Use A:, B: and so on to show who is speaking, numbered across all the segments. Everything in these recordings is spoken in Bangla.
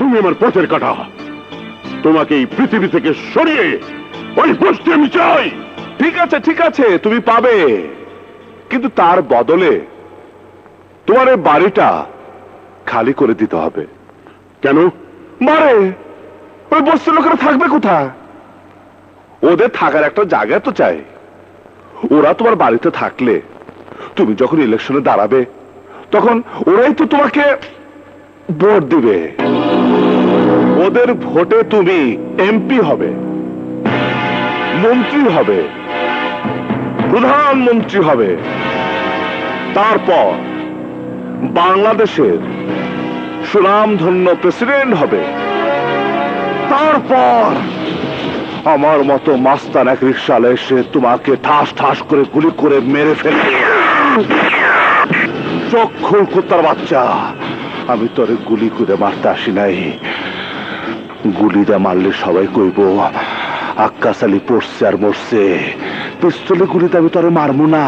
A: তুমি আমার পথের কাটা। তোমাকে এই পৃথিবী থেকে সরিয়ে ওই বস্তি আমি চাই।
B: ঠিক আছে, তুমি পাবে, কিন্তু তার বদলে তোমার এই বাড়িটা খালি করে দিতে হবে।
A: কেন?
B: মারে ওই বস্তির লোকেরা থাকবে কোথায়? ওদের থাকার একটা জায়গা তো চাই। ওরা তোমার বাড়িতে থাকলে তুমি যখন ইলেকশনে দাঁড়াবে তখন ওরাই তো তোমাকে ভোট দিবে। ওদের ভোটে তুমি এমপি হবে, মন্ত্রী হবে, প্রধানমন্ত্রী হবে, তারপর বাংলাদেশের সুনামধন্য প্রেসিডেন্ট হবে। তারপর আমার মতো মাস্তান এক রিকশালে এসে তোমাকে ঠাস ঠাস করে গুলি করে মেরে ফেলবে। চক্ষুর কুত্তার বাচ্চা, আমি তোরে গুলি করে মারতে আসি নাই। গুলিটা মারলে সবাই কইব আক্কাস আলী পড়ছে আর মরছে, পিস্তলে গুলিতে আমি তোরে মারবো না।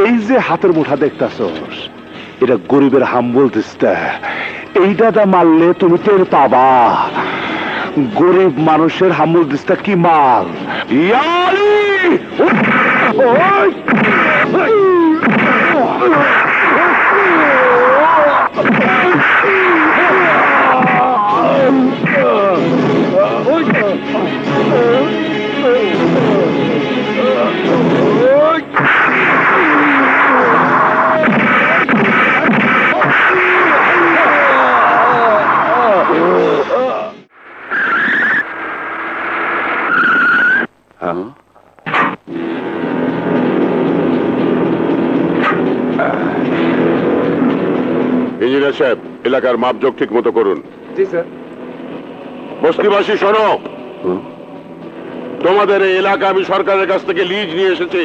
B: এই যে হাতের মুঠা দেখতাছস, এটা গরিবের হাম্বল দিস্তা। এইটা দা মারলে তুমি টের পাবা গরিব মানুষের হাম্বল দিস্তা কি মাল। ইয়ালি
A: ইঞ্জিনিয়ার সাহেব, এলাকার মাপজোক ঠিক মতো করুন।
B: জি স্যার।
A: বস্তিবাসী শোনো, তোমাদের এই এলাকা আমি সরকারের কাছ থেকে লিজ নিয়ে এসেছি।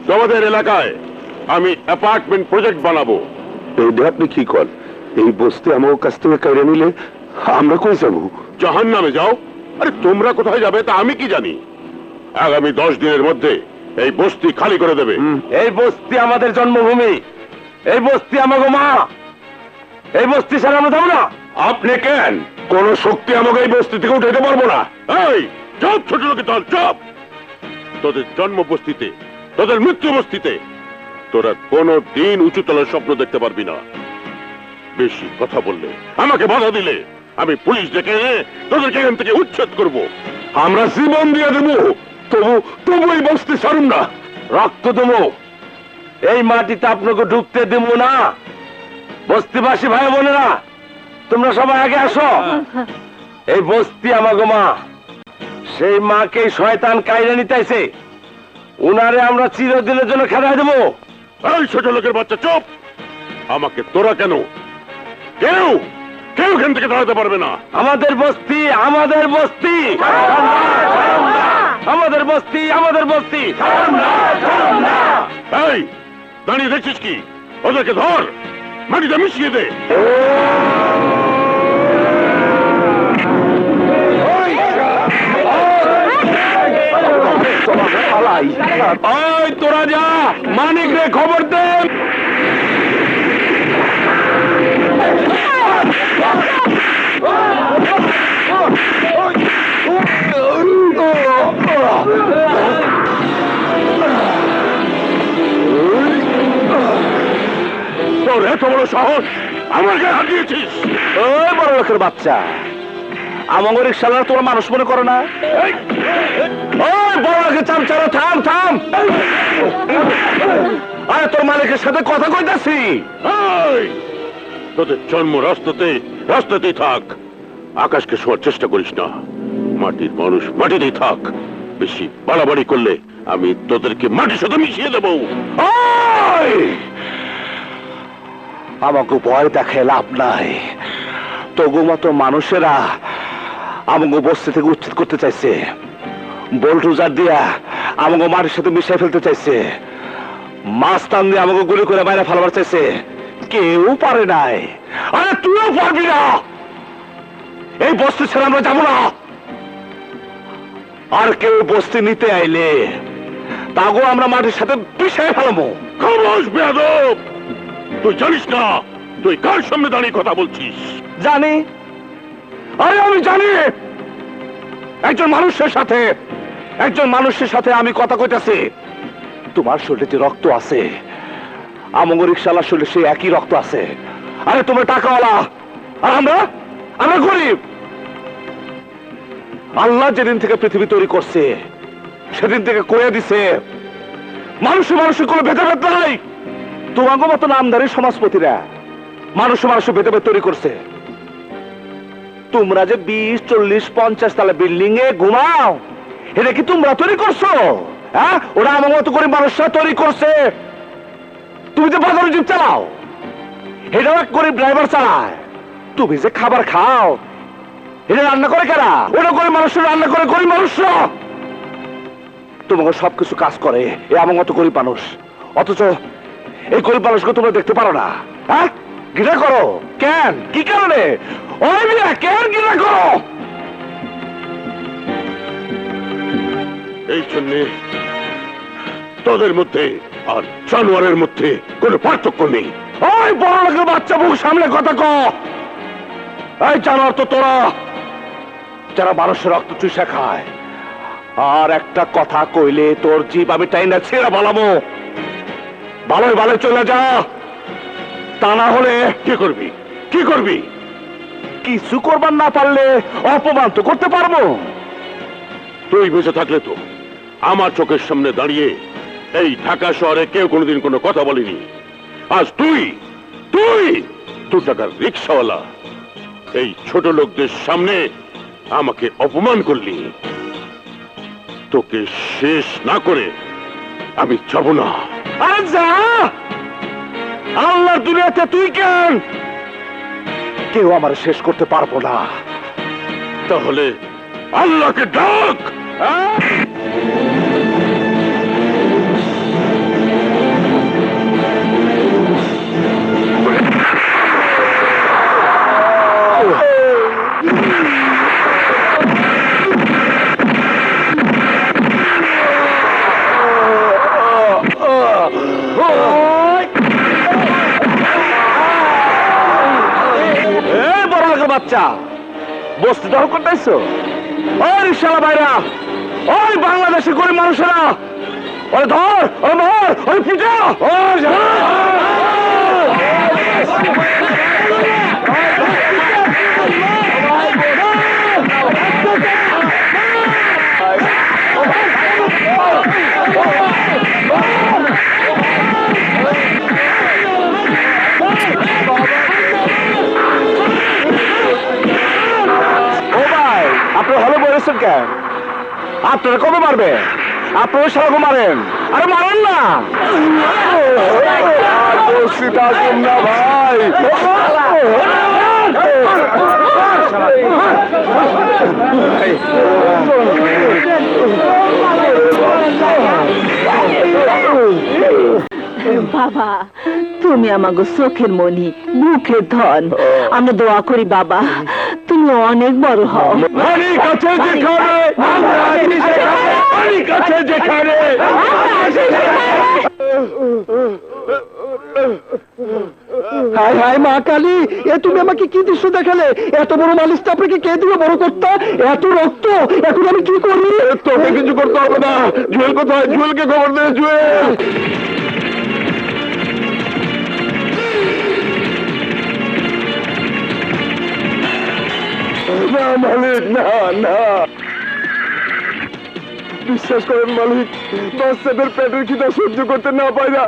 A: তোমাদের এলাকায় আমি অ্যাপার্টমেন্ট প্রজেক্ট বানাবো।
B: এইটা আপনি কি করেন? এই বস্তি আমার কাছ থেকে কেড়ে নিলে আমরা কই যাবো?
A: জাহান্নামে যাও। আরে তোমরা কোথায় যাবে তা আমি কি জানি? আগামী 10 দিনের মধ্যে এই বস্তি খালি করে দেবে।
C: এই বস্তি আমাদের জন্মভূমি, এই বস্তি আমাকে মা, এই বস্তি ছাড়া আমরা যাবো না।
A: আপনি কেন? কোন শক্তি আমাকে এই বস্তি থেকে উঠাইতে পারবো না। এই চুপ, ছোট লোকে চল, চুপ। তোদের জন্ম বস্তিতে, তোদের মৃত্যু বস্তিতে তোরা কোনো দিন উঁচুতলার স্বপ্ন দেখতে পারবি না। বেশি কথা বললে, আমাকে বাধা দিলে আমি পুলিশ ডেকে এনে তোদেরকে এখান থেকে উচ্ছেদ করব। আমরা জীবন দিয়ে দেবো, তবু এই বস্তি ছাড়ুন না।
C: রক্ত দেবো, এই মাটিতে আপনাকে ঢুকতে দেবো না। বস্তিবাসী ভাই বোনেরা, তোমরা সবাই আগে আসো। এই বস্তি আমাকে মা, সেই মাকে শয়তান কাইরে নিতেছে, উনারে আমরা চিরদিনের জন্য খেদাই দেবো।
A: এই ছোট লোকের বাচ্চা চুপ। আমাকে তোরা কেন, কেউ কেউ এখান থেকে দাঁড়াতে পারবে না।
C: আমাদের বস্তি, আমাদের বস্তি, আমাদের বস্তি, আমাদের বস্তি।
A: এই দাঁড়িয়ে দেখছিস কি? ওদেরকে ধর, মাটিতে মিশিয়ে দে।
C: ওই তোরা যা, মানিক রে খবর দে।
A: তোর এত বড় সাহস, আমার গায়ে হাত দিয়েছিস?
B: ওই বড় লোকের বাচ্চা, আমাকে রিক্সাওয়ালা তোরা মানুষ মনে করো না? ওই বড় লোকের চামচারা, থাম থাম। আরে তোর মালিকের সাথে কথা কইতাছি।
A: তোদের জন্ম রাস্তাতেই থাক। আকাশকে শোয়ার চেষ্টা করিস না। মাটির মানুষ মাটিতেই থাক। বেশি বাড়াবাড়ি করলে আমি তোদেরকে মাটির সাথে মিশিয়ে দেবো।
B: আমাকে ভয় দেখে লাভ নাই। তবু মতো মানুষেরা আমাকে বস্তি থেকে উচ্ছেদ করতে চাইছে, বোল্টুজার দিয়া আমাকে মাটির সাথে মিশিয়ে ফেলতে চাইছে, মাছ টান দিয়ে আমাকে গুলি করে বাইরে ফেলবার চাইছে। কেউ পারে নাই। আরে তুইও পারবি না। এই বস্তি ছেড়ে আমরা যাবো না। আর কেউ বস্তি নিতে আইলে তাগো আমরা মাটির সাথে মিশিয়ে ফেলবো।
A: খামোশ বেয়াদব! তুই জানিস না তুই কার সামনে দাঁড়িয়ে কথা বলছিস?
B: জানি, আরে আমি জানি একজন মানুষের সাথে আমি কথা কইতাছি। তোমার শরীরে যে রক্ত আছে, আমগো রিকশাওয়ালার শরীরে সেই একই রক্ত আছে। আরে তোমরা টাকাওয়ালা আর আমরা গরিব। আল্লাহ যেদিন থেকে পৃথিবী তৈরি করছে সেদিন থেকে কয়ে দিছে মানুষের কোনো ভেদাভেদ নাই। তোমাকে মতো নামধারী সমাজপতিরা মানুষের ভেদাভেদ তৈরি করছে। তোমরা যে 20, 40, 50 তালা বিল্ডিং এ ঘুমাও, এটা কি তোমরা তৈরি করছো? হ্যাঁ, ওরা আমার মতো করে মানুষরা তৈরি করছে। তুমি যে বাজারে জিপ চালাও, এটাও এক গরিব ড্রাইভার চালায়। তুমি যে খাবার খাও, এটা রান্না করে কারা? ওটা করে মানুষরা রান্না করে গরিব মানুষরা। তোমাকে সবকিছু কাজ করে এ আমার মতো গরিব মানুষ, অথচ এই গরিব মানুষকে তোমরা দেখতে পারো না। হ্যাঁ, ঘৃণা করো কেন? কি কারণে? ওই মিয়া কেন ঘৃণা করো?
A: এই জন্যে তোদের মধ্যে আর জানোয়ারের মধ্যে কোনো পার্থক্য নেই।
B: ওই বড় লোকের বাচ্চা মুখ সামনে কথা ক। এই জানোয়ার তো তোরা, যারা মানুষের রক্ত চুষে খায়। আর একটা কথা কইলে তোর জীব আমি টাইনা ছেড়ে বলামো। ভালোই চলে যা, তা না হলে
A: কি করবি?
B: কিছু করবার না পারলে অপমান তো করতে পারবো।
A: তুই বেঁচে থাকলে তো আমার চোখের সামনে দাঁড়িয়ে এই ঢাকা শহরে কেউ কোনোদিন কোনো কথা বলেনি। আজ তুই দু টাকার রিক্সাওয়ালা এই ছোট লোকদের সামনে আমাকে অপমান করলি। তোকে শেষ না করে আমি যাব না।
B: আরে যা, আল্লাহর দুনিয়াতে তুই কেন? কেউ আমার শেষ করতে পারবো না।
A: তাহলে আল্লাহকে ডাক।
B: বাচ্চা বস্তি দখল করতেছো? ওই রিকশাওয়ালা ভাইরা, ওই বাংলাদেশের গরিব মানুষেরা, ওরে ধর, ওরে মার, ওরে পিটা। আপনারা হলে বলেছেন কেন? আপনারা কবে মারবেন? আপনারা সারাকে মারেন। আরে মারেন না, বসে থাকুন না ভাই।
D: বাবা, তুমি আমাগো চোখের মনি, মুখের ধন। আমরা দোয়া করি বাবা, তুমি অনেক বড় হও।
B: মানিক আছে যেখানে, মানিক আছে যেখানে। হায় হায় মা কালী, এ তুমি আমাকে কি দৃশ্য দেখালে? এত বড় মালিশটা আপনাকে কে দিবে? বড় কর্তা, এত রক্ত, এখন আমি কি করি? তোকে কিছু করতে হবে না। জুয়েল কোথায়? জুয়েলকে খবর দে। জুয়েল না মালিক, না বিশ্বাস করেন মালিক, বাচ্চাদের পেটের খিদা সহ্য করতে না পাইরা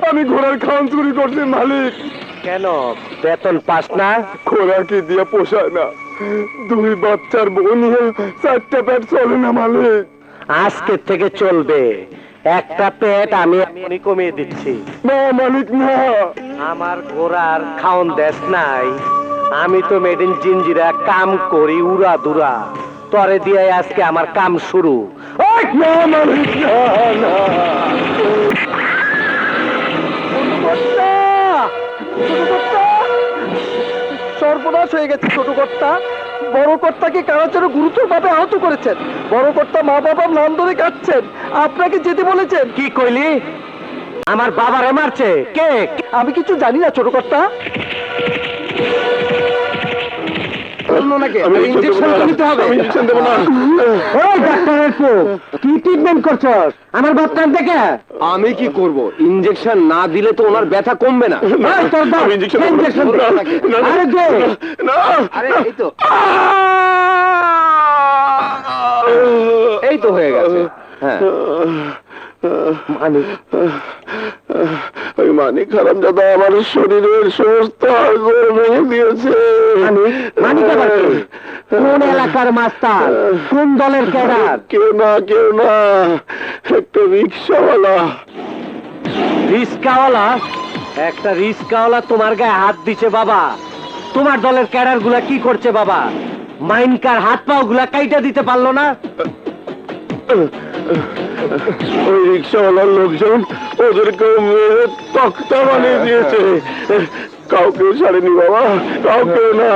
B: আমি ঘোড়ার খাওয়ান চুরি করছি মালিক। কেন বেতন পাস না? ঘোড়া কি দিয়ে পোষায় না, 2 বাচ্চার বউ নিয়ে 4টা পেট চলে না মালিক। আজকে থেকে চলবে, একটা পেট আমি এখনই কমিয়ে দিচ্ছি। না মালিক না, আমার ঘোড়ার খাওন দেশ নাই। আমি তো মেডিন জিঞ্জিরা কাম করি উড়া দুরা, তরে দিয়ে আজকে আমার কাম শুরু। না মালিক না, সর্বনাশ হয়ে গেছে ছোট কর্তা। বড় কর্তাকে কারাচারে গুরুতর ভাবে আহত করেছেন। বড় কর্তা মা বাবার নাম ধরে কাঁদছেন, আপনাকে যেতে বলেছেন। কি কইলি? আমার বাবারে মারছে কে? আমি কিছু জানি না ছোট কর্তা।
C: কি ট্রিটমেন্ট করছস আমার বাচ্চার দেখে? আমি কি করব? ইনজেকশন না দিলে তো ওনার ব্যথা কমবে না। তোর বাপ ইনজেকশন দে। আরে দে। আরে এই তো হয়ে গেছে। হ্যাঁ
B: ওই মানিক হারামজাদা আমার শরীরের সমস্ত হাড়গোড় ভেঙে দিয়েছে।
C: মানিক আবার কে? কোন এলাকার মাস্টার? কোন দলের ক্যাডার?
B: কেউ না একটা রিক্সাওয়ালা।
C: রিস্কাওয়ালা? একটা রিস্কাওয়ালা তোমার গায়ে হাত দিছে বাবা? তোমার দলের ক্যাডার গুলা কি করছে বাবা? মাইনকার হাত পাও গুলা কাইটা দিতে পারলো না?
B: ওই রিক্সাওয়ালার লোকজন ওদেরকে মেরে তক্তা বানিয়ে দিয়েছে। কাউকে ছাড়েনি বাবা, কাউকে না।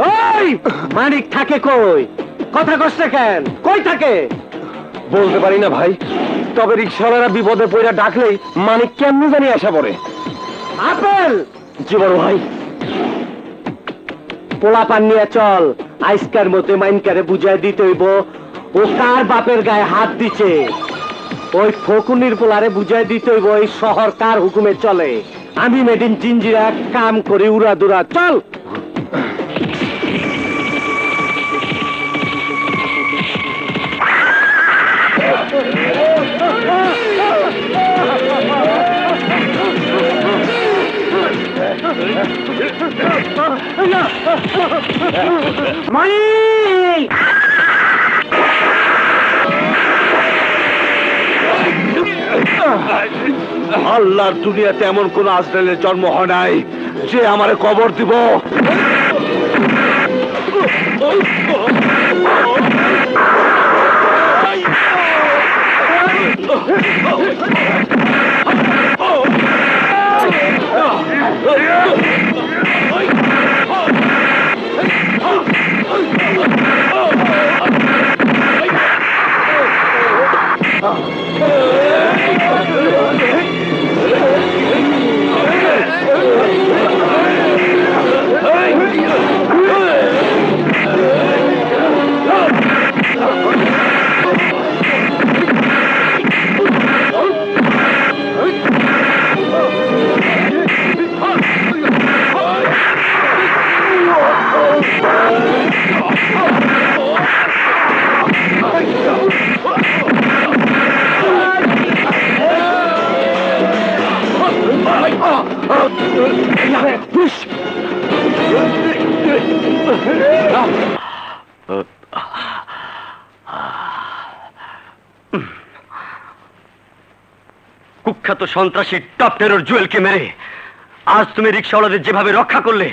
C: ওই মানিক থাকে কই? কথা কষ্ট কেন? কই থাকে? বলতে পারি না ভাই, তবে রিক্সাওয়ালারা বিপদে পড়ে ডাকলেই মানিক কেমনি জানি আসা পড়ে। আপেল জীবন ভাই, পোলা পান নিয়ে চল, আইসকার মতে মাইনকারে বুঝাই দিতে হইব ও কার বাপের গায়ে হাত দিছে। ওই ফকুনির পোলারে বুঝাই দিতে হইব এই শহর কার হুকুমে চলে। আমি মেডিন জিঞ্জিরা কাম করি উড়া দুরা। চল মানিক!
B: আল্লাহর দুনিয়াতে এমন কোন আজরাইলের জন্ম হয় নাই যে আমারে কবর দিব।
C: কুখ্যাত সন্ত্রাসী টপ টেরর জুয়েলকে মেরে আজ তুমি রিক্সাওয়ালাদের যেভাবে রক্ষা করলে,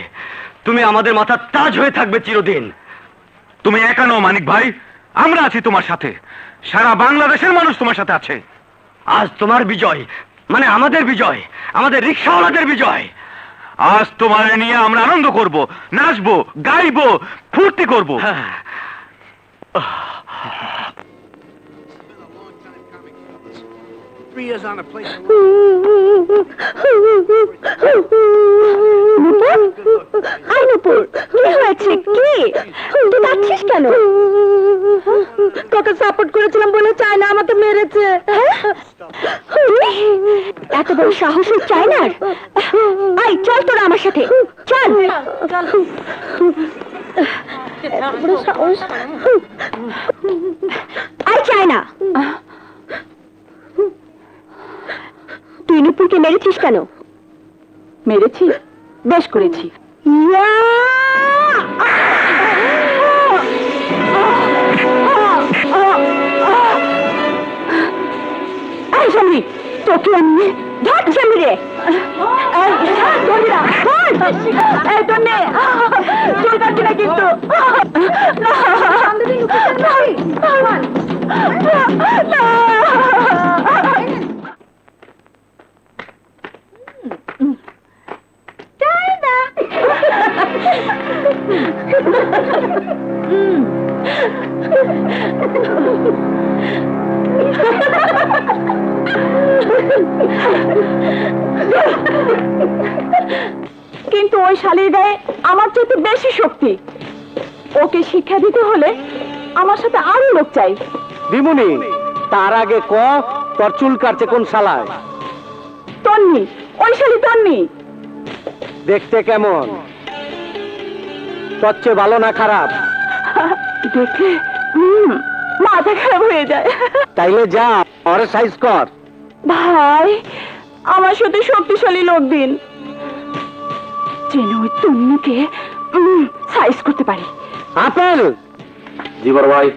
C: তুমি আমাদের মাথার তাজ হয়ে থাকবে চিরদিন।
A: তুমি একা নও মানিক ভাই, আমরা আছি তোমার সাথে। সারা বাংলাদেশের মানুষ তোমার সাথে আছে।
C: আজ তোমার বিজয় মানে আমাদের বিজয়, আমাদের রিক্সাওয়ালাদের বিজয়।
A: আজ তোমার নিয়ে আমরা আনন্দ করব, নাচবো, গাইবো, ফুর্তি করব।
D: কেন? তোকে সাপোর্ট করেছিলাম বলে চায় না আমাকে মেরেছে। এত বড় সাহস চায় না? আই চল তোরা আমার সাথে চল। আই চায় না। তুই নুপুরকে মেরেছিস কেন? মেরেছি, বেশ করেছি। তোকে আমি ধরছি আমি রে। কিন্তু কিন্তু ওই শালির গায়ে আমার চাইতে বেশি শক্তি। ওকে শিক্ষা দিতে হলে আমার সাথে আরো লোক চাই।
C: দিমুনি, তার আগে ক তোর চুল কাটছে কোন শালায়?
D: তন্নি, ওই শালি তন্নি।
C: দেখতে কেমন? তোর চেয়ে ভালো না খারাপ?
D: দেখলে মাথা খারাপ হয়ে যায়।
C: তাইলে যা ওরে সাইজ কর।
D: ভাই, আমার সাথে শক্তিশালী লোক দিন, যেন ওই তন্নিকে সাইজ করতে পারি।
C: আপেল জি বড় ভাই,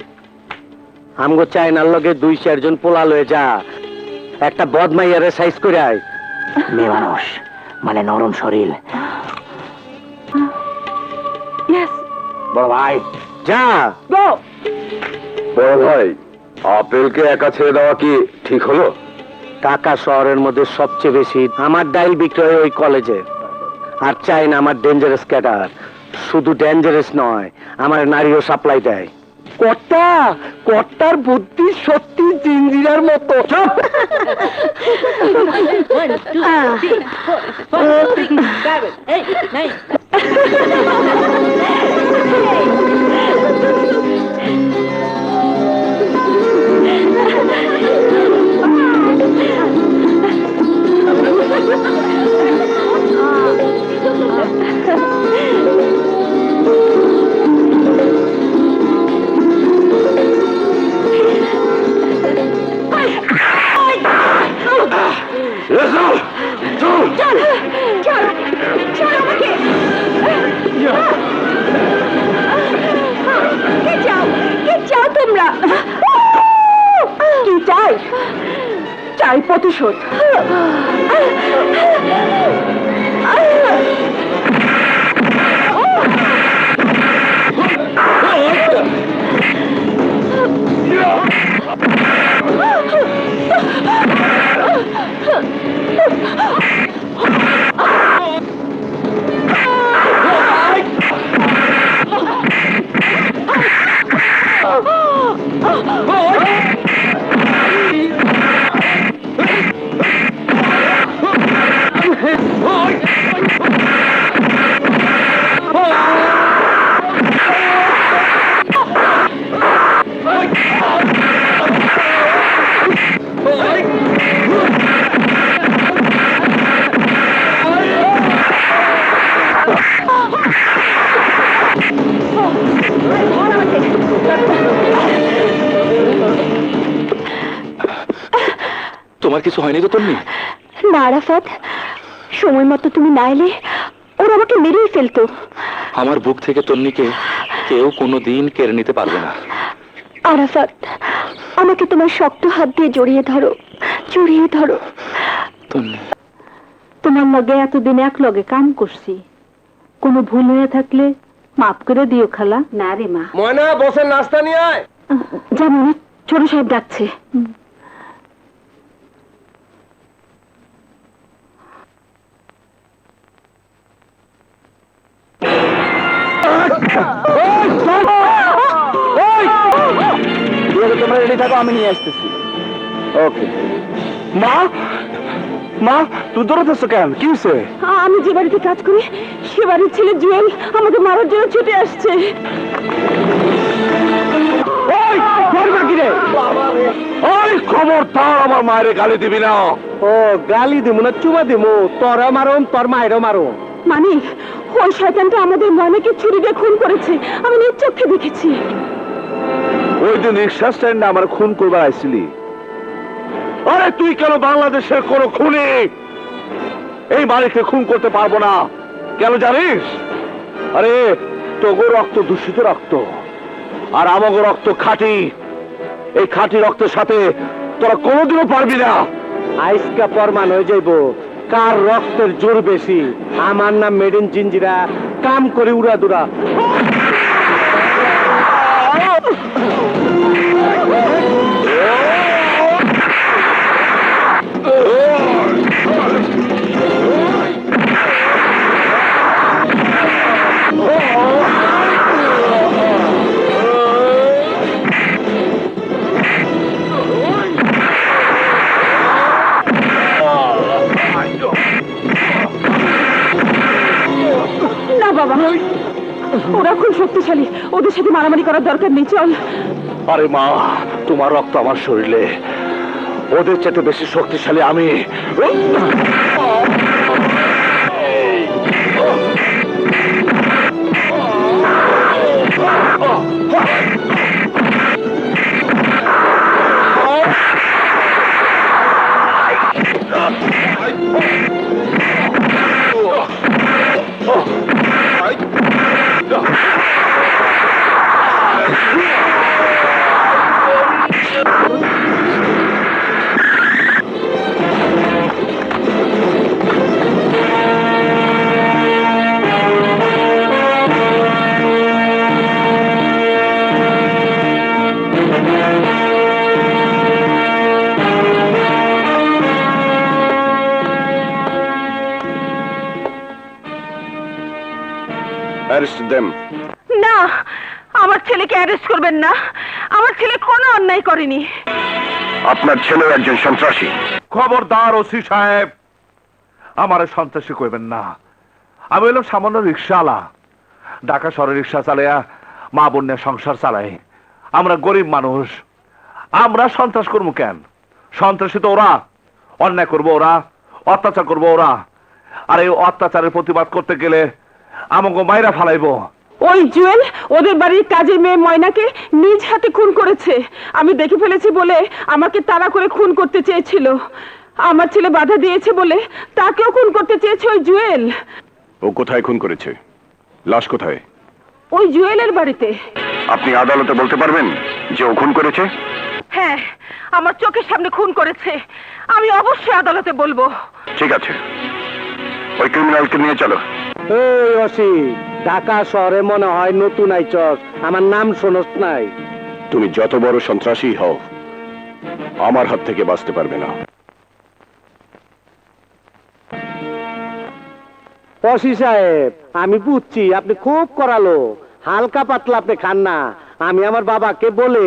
C: আমগো চাইনার লগে 2-4 জন পোলা লয়ে যা, একটা বদমাইয়ারে সাইজ করে আয়।
B: মেয়ে মানুষ মানে নরম শরীর।
D: ইয়েস,
B: বড় ভাই
C: যা।
D: গো।
A: বড় ভাই, আপেলকে একা ছেড়ে দেওয়া কি ঠিক হলো?
C: ঢাকা শহরের মধ্যে সবচেয়ে বেশি আমার ডাইল বিক্রয় ওই কলেজে। আর চাইনা আমার ডেঞ্জারাস ক্যাডার, শুধু ডেঞ্জারাস নয়, আমার নারীও সাপ্লাই দেয়। কর্তা, কর্তার বুদ্ধি সত্যি জিঞ্জিরার মতো। চুপ!
D: কি চাই? চাই প্রতিশোধ।
B: তোমার কিছু হয়নি তো তন্নি?
D: না আরাফাত, সময় মতো তুমি না এলে ওরা আমাকে মেরেই ফেলতো।
B: আমার বুক থেকে তন্নিকে কেউ কোনোদিন কেড়ে নিতে পারবে না।
D: আরাফাত, আমাকে তোমার শক্ত হাত দিয়ে জড়িয়ে ধরো, জড়িয়ে ধরো।
B: তন্নি,
D: তোমার লগে এতদিন এক লগে কাম করছি, কোনো ভুল হয়ে থাকলে মাফ করে দিও খালা। না রে মা।
C: ময়না, বসের নাস্তা নিয়ে আয়।
D: জানো না, ছোট সাহেব ডাকছে।
B: তোমরা রেডি থাকো, আমি নিয়ে আসতেছি। ওকে। মা, মা তুই দৌড়াতেছো কেন? কি হয়েছে?
D: আমি যে বাড়িতে কাজ করি সে বাড়ির ছেলে জুয়েল আমাকে মারার জন্য ছুটে আসছে।
A: খবরদার আমার মায়ের গালি দিবি না।
C: ও, গালি দিমু না চুমা দিমু? তোরা মারুম, তোর মায়েরও মারুম।
D: মানে ওই শয়তানটা আমাদের মনেকে ছুরি দিয়ে খুন করেছে, আমি নিজ চোখে দেখেছি।
B: ওই দিন রিক্সা স্ট্যান্ডে আমার খুন করবার আইছিলি।
A: আরে তুই কেন বাংলাদেশের কোন খুনি এই মালিককে খুন করতে পারবো না? কেন জানিস?
B: আরে তোগো রক্ত দূষিত রক্ত,
A: আর আমাগো রক্ত খাঁটি। এই খাঁটি রক্তের সাথে তোরা কোনোদিনও পারবি না।
C: আইসকা প্রমাণ হয়ে যাইব কার রক্তের জোর বেশি। আমার নাম মেড ইন জিঞ্জিরা, কাম করে উড়া দুরা।
D: বাবা, ওরা খুব শক্তিশালী, ওদের সাথে মারামারি করার দরকার নেই, চল।
B: আরে মা, তোমার রক্ত আমার শরীরে, ওদের চাইতে বেশি শক্তিশালী আমি।
A: Arrest them.
D: না, আমার ছেলেকে অ্যারেস্ট করবেন না, আমার ছেলে কোনো অন্যায় করেনি।
A: আপনার ছেলে একজন সন্ত্রাসী।
B: খবরদার ওসি সাহেব, আমার সন্ত্রাসী কইবেন না। আমি হলাম সামান্য রিক্সাওয়ালা, ঢাকা শহরে রিক্সা চালাইয়া মা বোনের সংসার চালাই। আমরা গরিব মানুষ, আমরা সন্ত্রাস করবো কেন? সন্ত্রাসী তো ওরা, অন্যায় করবো ওরা, অত্যাচার করবো ওরা। আর এই অত্যাচারের প্রতিবাদ করতে গেলে আমাকে মাইরা ফালাইবো।
D: ওই জুয়েল ওদের বাড়ির কাজের মেয়ে ময়নাকে নিজ হাতে খুন করেছে। আমি দেখে ফেলেছি বলে আমাকে তাড়া করে খুন করতে চেয়েছিল। আমার ছেলে বাধা দিয়েছে বলে তাকেও খুন করতে চেয়েছে ওই জুয়েল।
A: ও কোথায় খুন করেছে? লাশ কোথায়?
D: ওই জুয়েলের বাড়িতে।
A: আপনি আদালতে বলতে পারবেন যে ও খুন করেছে?
D: হ্যাঁ, আমার চোখের সামনে খুন করেছে, আমি অবশ্যই আদালতে বলবো।
A: ঠিক আছে, ওই ক্রিমিনালকে নিয়ে চলো।
C: এই অসি, ঢাকা শহরে মনে হয় নতুন আইচস, আমার নাম শোনস নাই?
A: তুমি যত বড় সন্ত্রাসী হও, আমার হাত থেকে বাঁচতে পারবে না।
C: অসি সাহেব, আমি বুঝছি আপনি খুব করালো, হালকা পাতলা আপনি খান না। আমি আমার বাবাকে বলে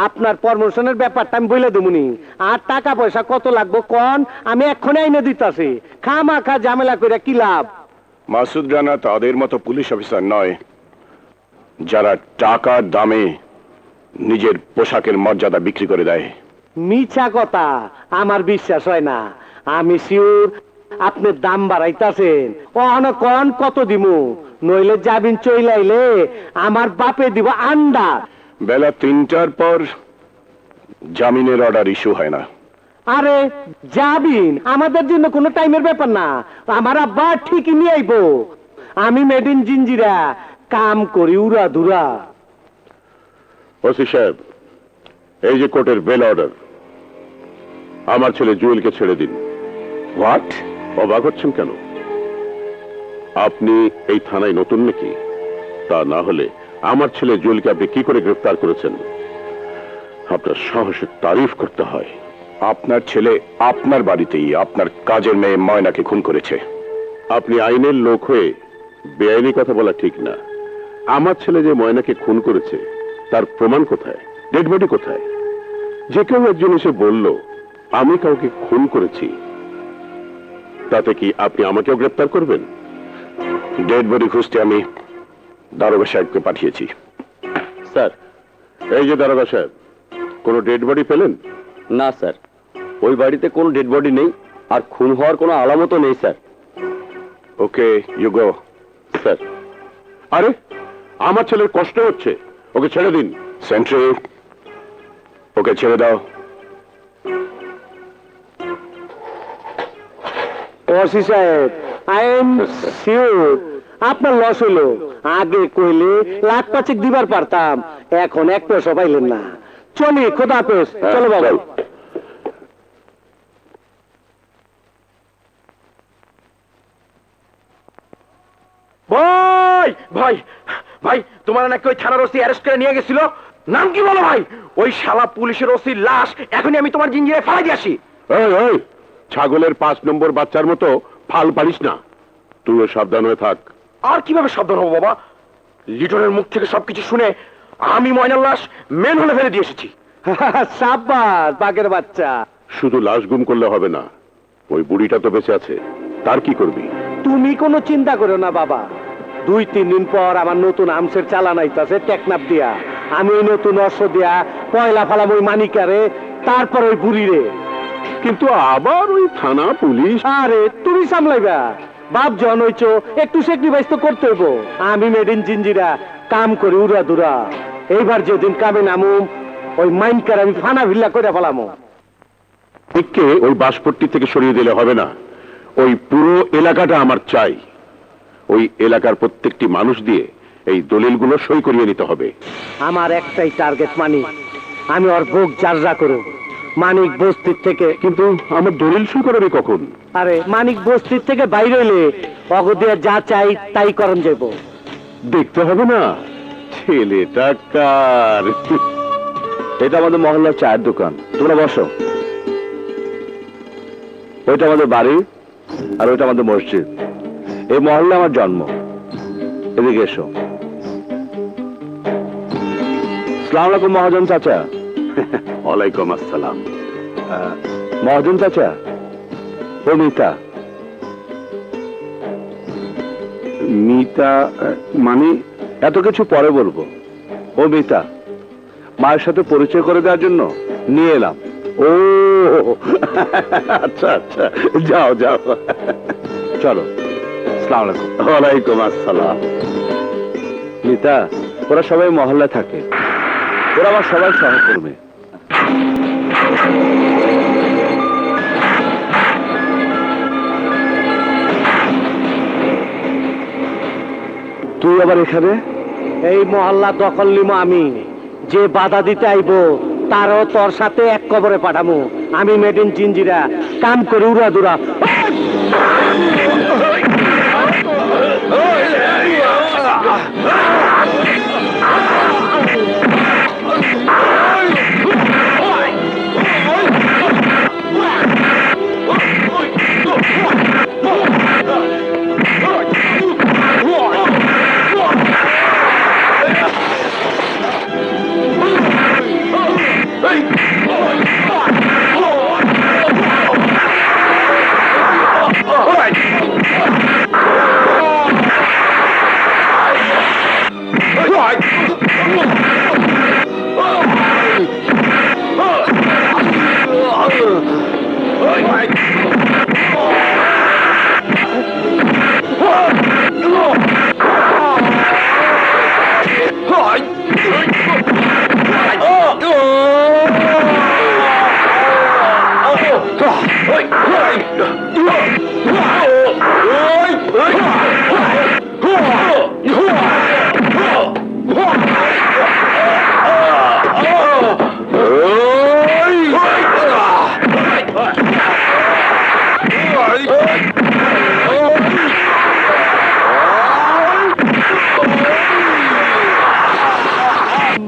C: আপনার প্রমোশনের ব্যাপারটা আমি বলে দেবনি। আর টাকা পয়সা কত লাগবে কোন, আমি এক্ষুনি আইনে দিতাছি। খামাখা ঝামেলা করে কি লাভ?
A: মাসুদ রানা তাদের মতো পুলিশ অফিসার নয় যারা টাকার দামে নিজের পোশাকের মর্যাদা বিক্রি করে দেয়।
C: মিছা কথা, আমার বিশ্বাস হয় না। আমি শিওর আপনি দাম বাড়াইতাছেন। কোন কত দিমু, নইলে যাবিন চইলাইলে আমার বাপে দিব আন্ডা।
A: বেলা 3টার পর জামিনের অর্ডার ইস্যু হয় না।
C: আরে যাবিন, আমাদের জন্য কোনো টাইমের ব্যাপার না। আমার আব্বা ঠিকই নিয়ে আইবো। আমি মেড ইন জিঞ্জিরা, কাম করি উড়া ধুরা।
A: ওসি সাহেব, এই যে কোর্টের বেল অর্ডার, আমার ছেলে জুয়েলকে ছেড়ে দিন। হোয়াট? অবাক হচ্ছেন কেন? আপনি এই থানায় নতুন নাকি? তা না হলে আমার ছেলে জুয়েলকে আপনি কি করে গ্রেফতার করেছেন? আপনার সাহসের তারিফ করতে হয়। আপনার ছেলে আপনার বাড়িতেই আপনার কাজের মেয়ে ময়নাকে খুন করেছে। আপনি আইনের লোক হয়ে বেআইনি কথা বলা ঠিক না। আমার ছেলে যে ময়নাকে খুন করেছে তার প্রমাণ কোথায়? ডেড বডি কোথায়? যে কেউ একজন এসে বলল আমি কাউকে খুন করেছি, তাতে কি আপনি আমাকেও গ্রেফতার করবেন? ডেড বডি খুঁজতে আমি দারোগা সাহেবকে পাঠিয়েছি।
E: স্যার।
A: এই যে দারোগা সাহেব, কোনো ডেড বডি পেলেন?
E: না স্যার, ওই বাড়িতে কোনো ডেড বডি নেই, আর খুন হওয়ার কোনো আলামতও নেই sir.
A: Okay, you go.
E: Sir.
A: আরে, আমার ছেলের কষ্ট হচ্ছে, ওকে ছেড়ে দিন। সেন্ট্রি, ওকে ছেড়ে দাও।
C: ওসি সাহেব, আই এম শিওর আপনার লস হইল। আগে কইলে লাখ পাঁচেক দিবার পারতাম, এখন এক পয়সা পাইলেন না। চলি, খোদা হাফেজ। চলো বাবা।
B: ভাই ভাই ভাই, তোমার নাকি ওই থানার ওসি অ্যারেস্ট করে নিয়ে গেছিল? নাম কি বলো ভাই? ওই শালা পুলিশের ওসির লাশ এখনই আমি তোমার জিঞ্জিরে ফালাই দিয়ে আসি।
A: এই, ছাগলের 5 নম্বর বাচ্চার মতো ফাল পারিস না, তুইও সাবধান হয়ে থাক।
B: আর কিভাবে সাবধান হবো বাবা? লিটনের মুখ থেকে সবকিছু শুনে আমি ময়নার লাশ মেন হলে ফেলে দিয়ে এসেছি।
C: সাব্বাস বাঘের বাচ্চা।
A: শুধু লাশ গুম করলে হবে না, ওই বুড়িটা তো বেঁচে আছে, তার কি করবি?
C: তুমি কোনো চিন্তা করো না বাবা,
B: 2-3 দিন পর আমার নতুন আমসের চালান আইতাছে টেকনাফ দিয়া। আমি ওই নতুন অস্ত্র দিয়া পয়লা ফালাম ওই মানিকারে, তারপর ওই বুড়ি রে।
A: কিন্তু আবার ওই থানা পুলিশ।
B: আরে তুমি সামলাইবা, বাপ জন হইছো, একটু স্যাক্রিফাইস তো করতে হইব। আমি মেড ইন জিঞ্জিরা কাম করি উড়া দুরা। এইবার যেদিন কামে নামুম ওই মাইনকার আমি ফানা ভিল্লা করে ফেলামো।
A: কে ওই বাসপট্টি থেকে সরিয়ে দিলে হবে না, ওই পুরো এলাকাটা আমার চাই। ওই এলাকার প্রত্যেকটি মানুষ দিয়ে এই দলিলগুলো সই করিয়ে নিতে হবে।
B: আমার একটাই টার্গেট মানিক, আমি ওর বুক জারজা করব। মানিক বস্তির থেকে,
A: কিন্তু আমার দলিল সই করাবে কখন?
B: আরে মানিক বস্তির থেকে বাইরে হইলে অগদিয়া যা চাই তাই করণ যাইব।
A: দেখতে হবে না ছেলেটা কার।
B: এটা আমাদের মহল্লার চায়ের দোকান, তোমরা বসো। ওইটা আমাদের বাড়ি আর ওইটা আমাদের মসজিদ। এই মহল্লা আমার জন্ম। এদিকে এসো। আসসালামু আলাইকুম মহাজন চাচা।
A: ওয়ালাইকুম আসসালাম।
B: মহাজন চাচা, ও মিতা।
A: মিতা মানে?
B: এত কিছু পরে বলবো। ও মিতা, মায়ের সাথে পরিচয় করে দেওয়ার জন্য নিয়ে এলাম।
A: ও আচ্ছা আচ্ছা, যাও যাও।
B: চলো। আসসালামু আলাইকুম।
A: ওয়ালাইকুম আসসালাম।
B: মিতা, ওরা সবাই মহল্লায় থাকে, ওরা আমার সবাই সহকর্মী। তুই আবার এখানে? এই মহল্লা দখল নিমো আমি। যে বাধা দিতে আইব তারও তোর সাথে এক কবরে পাঠামু। আমি মেড ইন জিঞ্জিরা কাম করে উড়া দুরা।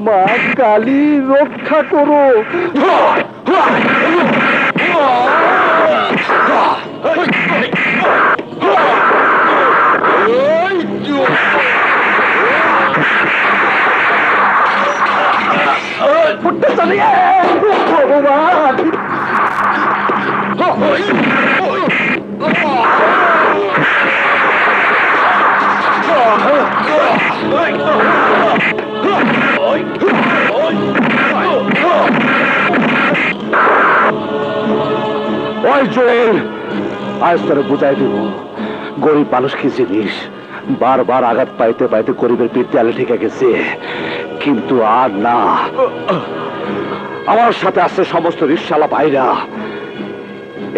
B: মা কালী রক্ষা করো। ভগবান, ওই জোয়েল, আজ তোরে বুঝাই দিব গরিব মানুষ কি জিনিস। বারবার আঘাত পাইতে পাইতে গরিবের পিঠ দেয়ালে ঠেকে গেছে, কিন্তু আর না। আমার সাথে আছে সমস্ত রিকশালা ভাইরা,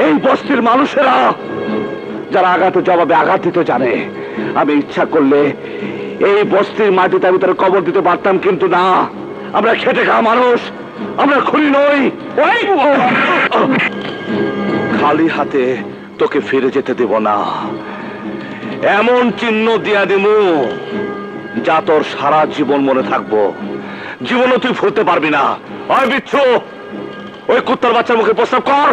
B: এই বস্তির মানুষেরা যারা আঘাতের জবাবে আঘাত দিতে জানে। আমি ইচ্ছা করলে এই বস্তির মাটিতে আমি তার কবর দিতে পারতাম, কিন্তু না। আমরা খেটে খাওয়া মানুষ, আমরা খুনি নই। খালি হাতে তোকে ফিরে যেতে দেব না। এমন চিহ্ন দিয়া দিমু যা তোর সারা জীবন মনে থাকবো। জীবনও তুই ভুলতে পারবি না। ওই বিচ্ছু, ওই কুত্তার বাচ্চার মুখে প্রস্তাব কর।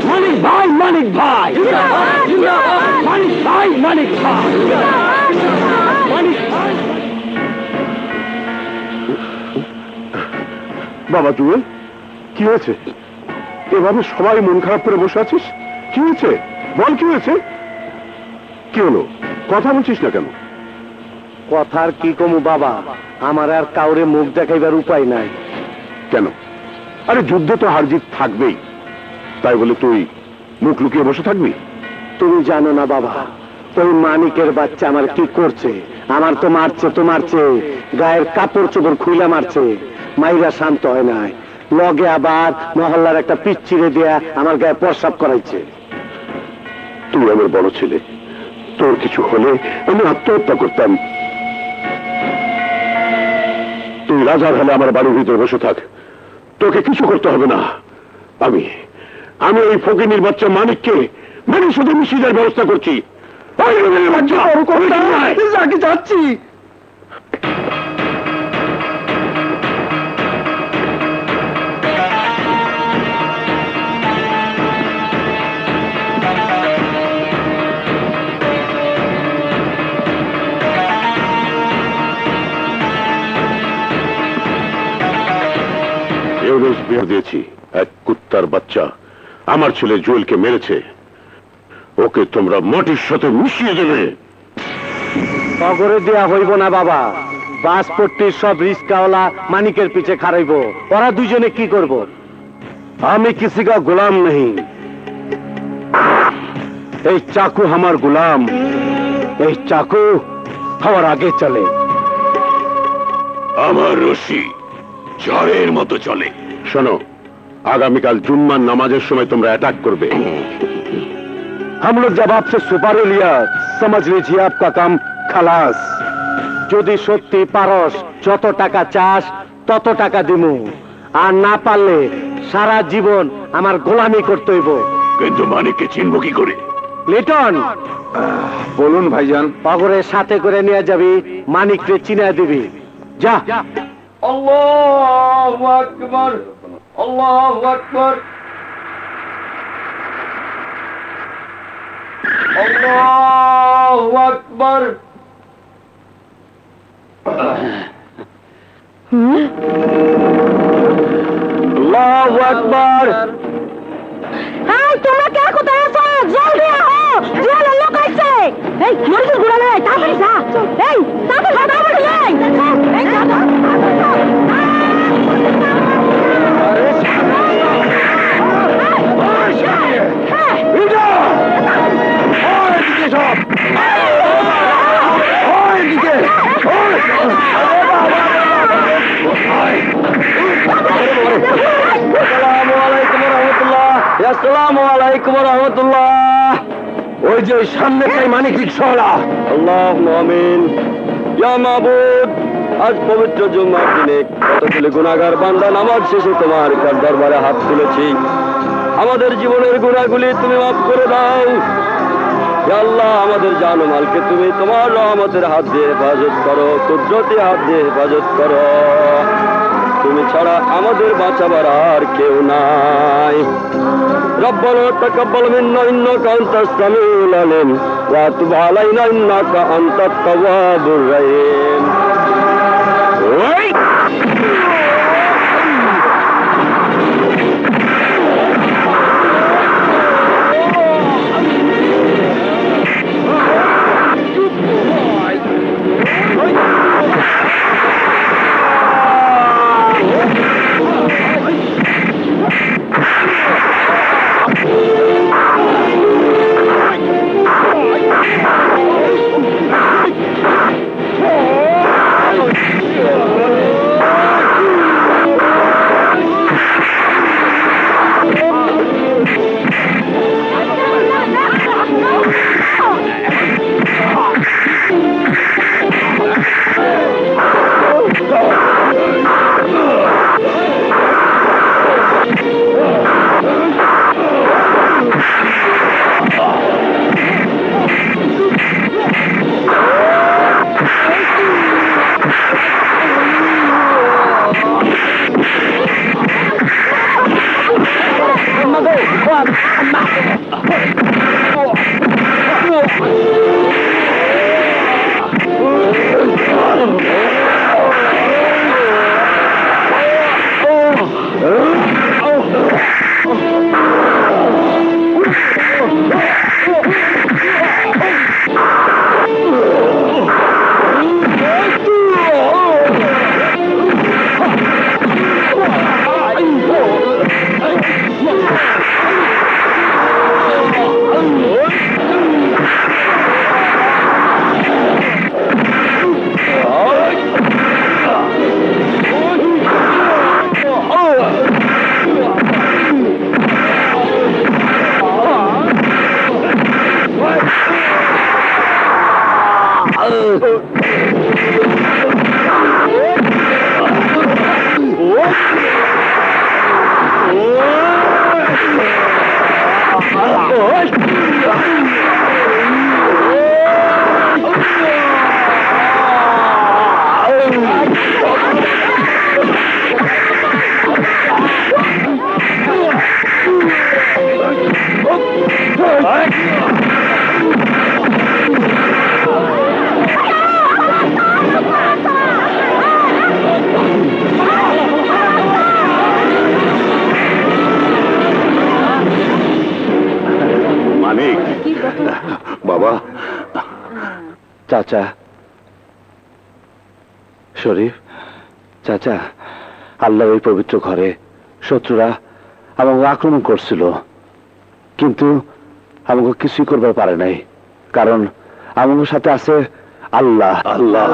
B: মানিক,
C: ভাই, মানিক ভাই, মানিক ভাই, মানিক ভাই, মানিক ভাই।
A: বাবা জুয়েল, কি হয়েছে? এভাবে সবাই মন খারাপ করে বসে আছিস? কি হয়েছে বল, কি হয়েছে? কি হলো, কথা বলছিস না কেন?
B: কথার কি কমু বাবা, আমার আর কাউরে মুখ দেখাইবার উপায় নাই।
A: কেন? আরে যুদ্ধে তো হার জিত থাকবেই, তাই বলে তুই মুখ লুকিয়ে বসে থাকবি?
B: তুমি জানো না বাবা, ওই মানিকের বাচ্চা আমার কি করছে। আমার তো মারছে, গায়ের কাপড় চোপড় খুইলা মারছে, মাইরা শান্ত হয় নাই। লগে আবার মহল্লার একটা পিচ্চিরে দেয়া আমার গায়ে প্রস্রাব করাইছে।
A: তুই আমার বড় ছেলে, তোর কিছু হলে আমি আত্মহত্যা করতাম। তুই রাজার হলে আমার বাড়ির ভিতরে বসে থাক, তোকে কিছু করতে হবে না। আমি ওই ফকিনীর বাচ্চা মানিককে মানির সাথে মিশিয়ে দেওয়ার ব্যবস্থা করছি।
B: যাচ্ছি।
A: বিয়ে দিয়েছি, এক কুত্তার বাচ্চা আমার ছেলে জুয়েলকে মেরেছে, ওকে তোমরা মাটির সাথে মিশিয়ে দেবে।
B: অগরে দেয়া হইব না বাবা, বাসপট্টির সব রিস্কাওয়ালা মানিকের পিছে খারাইব। ওরা দুজনে কি করব? আমি কিসি কা গোলাম নেই, এই চাকু আমার গোলাম, এই চাকু আমার আগে চলে।
A: আমার রশি ঝড়ের মতো চলে। শোনো, আগামীকাল জুম্মার নামাজের সময় তোমরা অ্যাটাক করবে।
B: हम लोग जब आपसे सुपारी लिया समझ लीजिए आपका काम खलास। যদি সত্যি পারস যত টাকা চাস তত টাকা দিমু, আর না পারলে সারা জীবন আমার গোলামি করতে হইব।
A: কিন্তু মানিককে চিনব কি করে?
B: লিটন,
A: বলুন ভাইজান।
B: পাগরের সাথে করে নিয়ে যাবি, মানিককে চিনা দিবি। যা।
C: আল্লাহু আকবার, আল্লাহু আকবার, আল্লাহু আকবার। আল্লাহু আকবার।
D: এই তোমরা কে কোথায় আছো? জলদি আহো, জেলে লোক আইছে। এই মরিস গুড়া লাই, তাড়াতাড়ি যা। এই তাড়াতাড়ি লাই। এই যা যা।
C: আসসালামু আলাইকুম ওয়া রাহমাতুল্লাহ।
B: ওই যে সামনে তাই মানিক রিকশাওয়ালা।
C: আল্লাহুম্মা আমিন। ইয়া মাবুদ, আজ পবিত্র জুম্মার দিনে কতগুলো গুনাহগার বান্দা নামাজ শেষে তোমার দরবারে হাত তুলেছি। আমাদের জীবনের গুনাহগুলি তুমি মাফ করে দাও। ইয়া আল্লাহ, আমাদের জান ও মালকে তুমি তোমার রহমতের হাত দিয়ে হেফাজত করো, কুদরতি হাত দিয়ে হেফাজত করো। তুমি ছাড়া আমাদের বাঁচাবার আর কেউ নাই। রব্বানা তাকাব্বাল মিন্না ইন্নাকা আনতাস সামিউল আলিম ওয়া তুব আলাইনা ইন্নাকা আনতাত তাওয়াবুর রহিম।
A: বাবা,
B: চাচা, শরীফ, চাচা, আল্লাহর ওই পবিত্র ঘরে শত্রুরা আমাকে আক্রমণ করছিল, কিন্তু আমাকে কিছুই করবার পারে নাই, কারণ আমার সাথে আছে আল্লাহ।
A: আল্লাহ,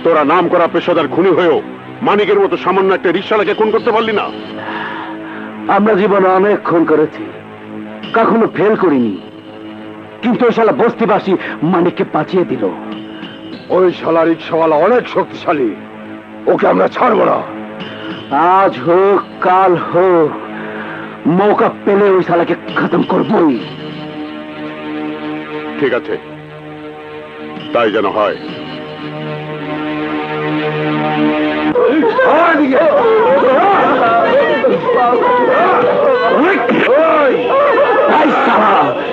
A: তোরা নাম করা পেশাদার খুনি হয়েও মানিকের মতো সামান্য একটা রিকশালাকে খুন করতে পারলি না?
B: আমরা জীবনে অনেক খুন করেছি, কখনো ফেল করিনি, কিন্তু ওই শালা বস্তিবাসী মানিককে বাঁচিয়ে দিল।
C: ওই শালা রিক্সাওয়ালা অনেক শক্তিশালী, ওকে আমরা ছাড়বো না।
B: আজ হোক কাল হোক, মৌকা পেলে ওই শালাকে খতম করবই।
A: ঠিক আছে, তাই যেন হয়।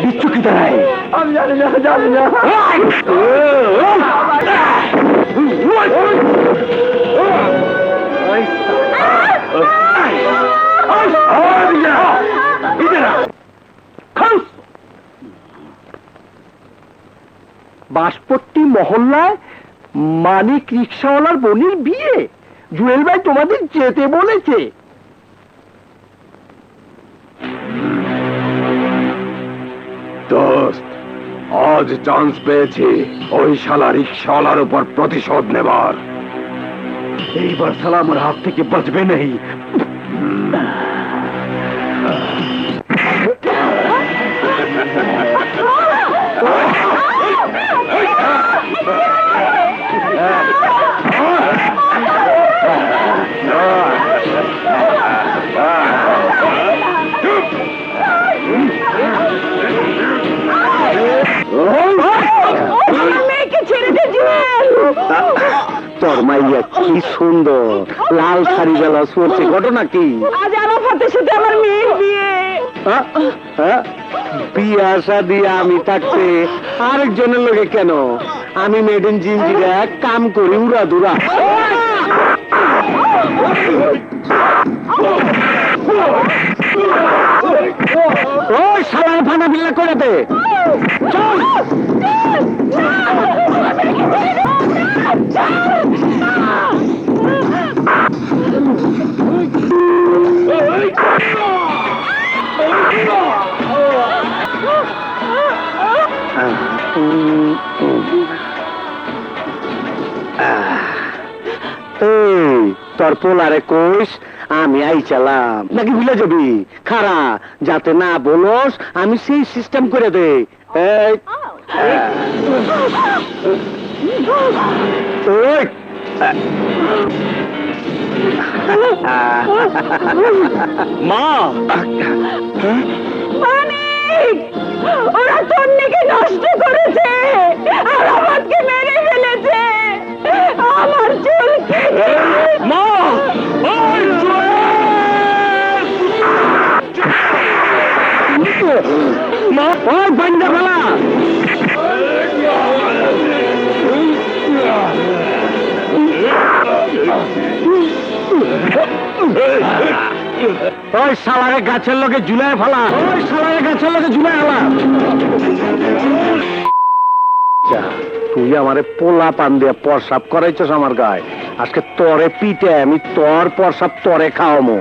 B: বিচ্ছু কি দাঁড়ায়? আমি জানি না, জানি না।
C: বাঁশপট্টি মহল্লায় মানিক রিক্সাওয়ালার বোনের বিয়ে, জুয়েল ভাই তোমাদের যেতে বলেছে। দোস্ত, আজ চান্স পেয়েছি ওই শালা রিক্সাওয়ালার উপর প্রতিশোধ নেবার।
B: এইবার শালা আমার হাত থেকে বাঁচবে নেই।
D: মেয়েকে ছেড়ে দে জুয়েল।
B: তোর মাইয়া কি সুন্দর, লাল শাড়ি বেলা শুয়েছে, ঘটনা কি?
D: আজ আরাফাতের সাথে আমার মেয়ের বিয়ে।
B: বিয়া শাদি আমি থাকতে আরেকজনের লোকে কেন? আমি মেড ইন জিঞ্জিরা কাম করি উড়া দুরা। ওই সালার ফানা বিল্লা করে দে। চল তোর পোলারে কোষ আমি আইচালাম নাকি ভুলে যাবি? খারা যাতে না বলস, আমি সেই সিস্টেম করে দে। মা,
D: মানিক, ওরা তন্নিকে নষ্ট করেছে, আরাফাতকে মেরে ফেলেছে, আমার চুল কেটে।
B: মা, মা, ওই বান্দা ফেলা। ওই শালারে গাছের লোকে ঝুলায় ফেলা, ওই শালারে গাছের লোকে ঝুলায় ফেলা। তুই আমারে পোলা পান দিয়ে প্রসাব করাইছস আমার গায়ে, আজকে তরে পিটে আমি তোর প্রসাব তরে খাওয়ামো।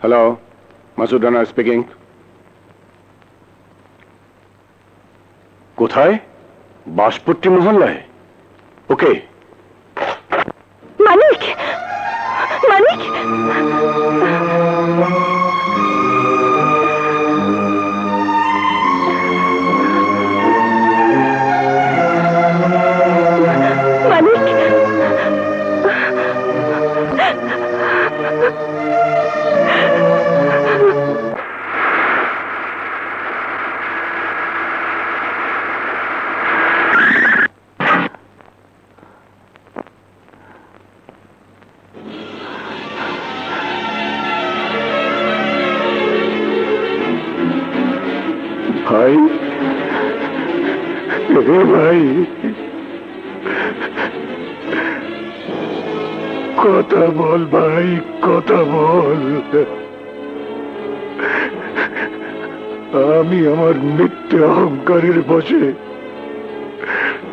A: Hello, Masud Rana speaking. কোথায়? বাঁশপট্টি মহল্লায়। ওকে।
D: মানিক, মানিক, মানিক,
A: ভাই, কথা বল ভাই, কথা বল। আমি আমার মিথ্যে অহংকারের বশে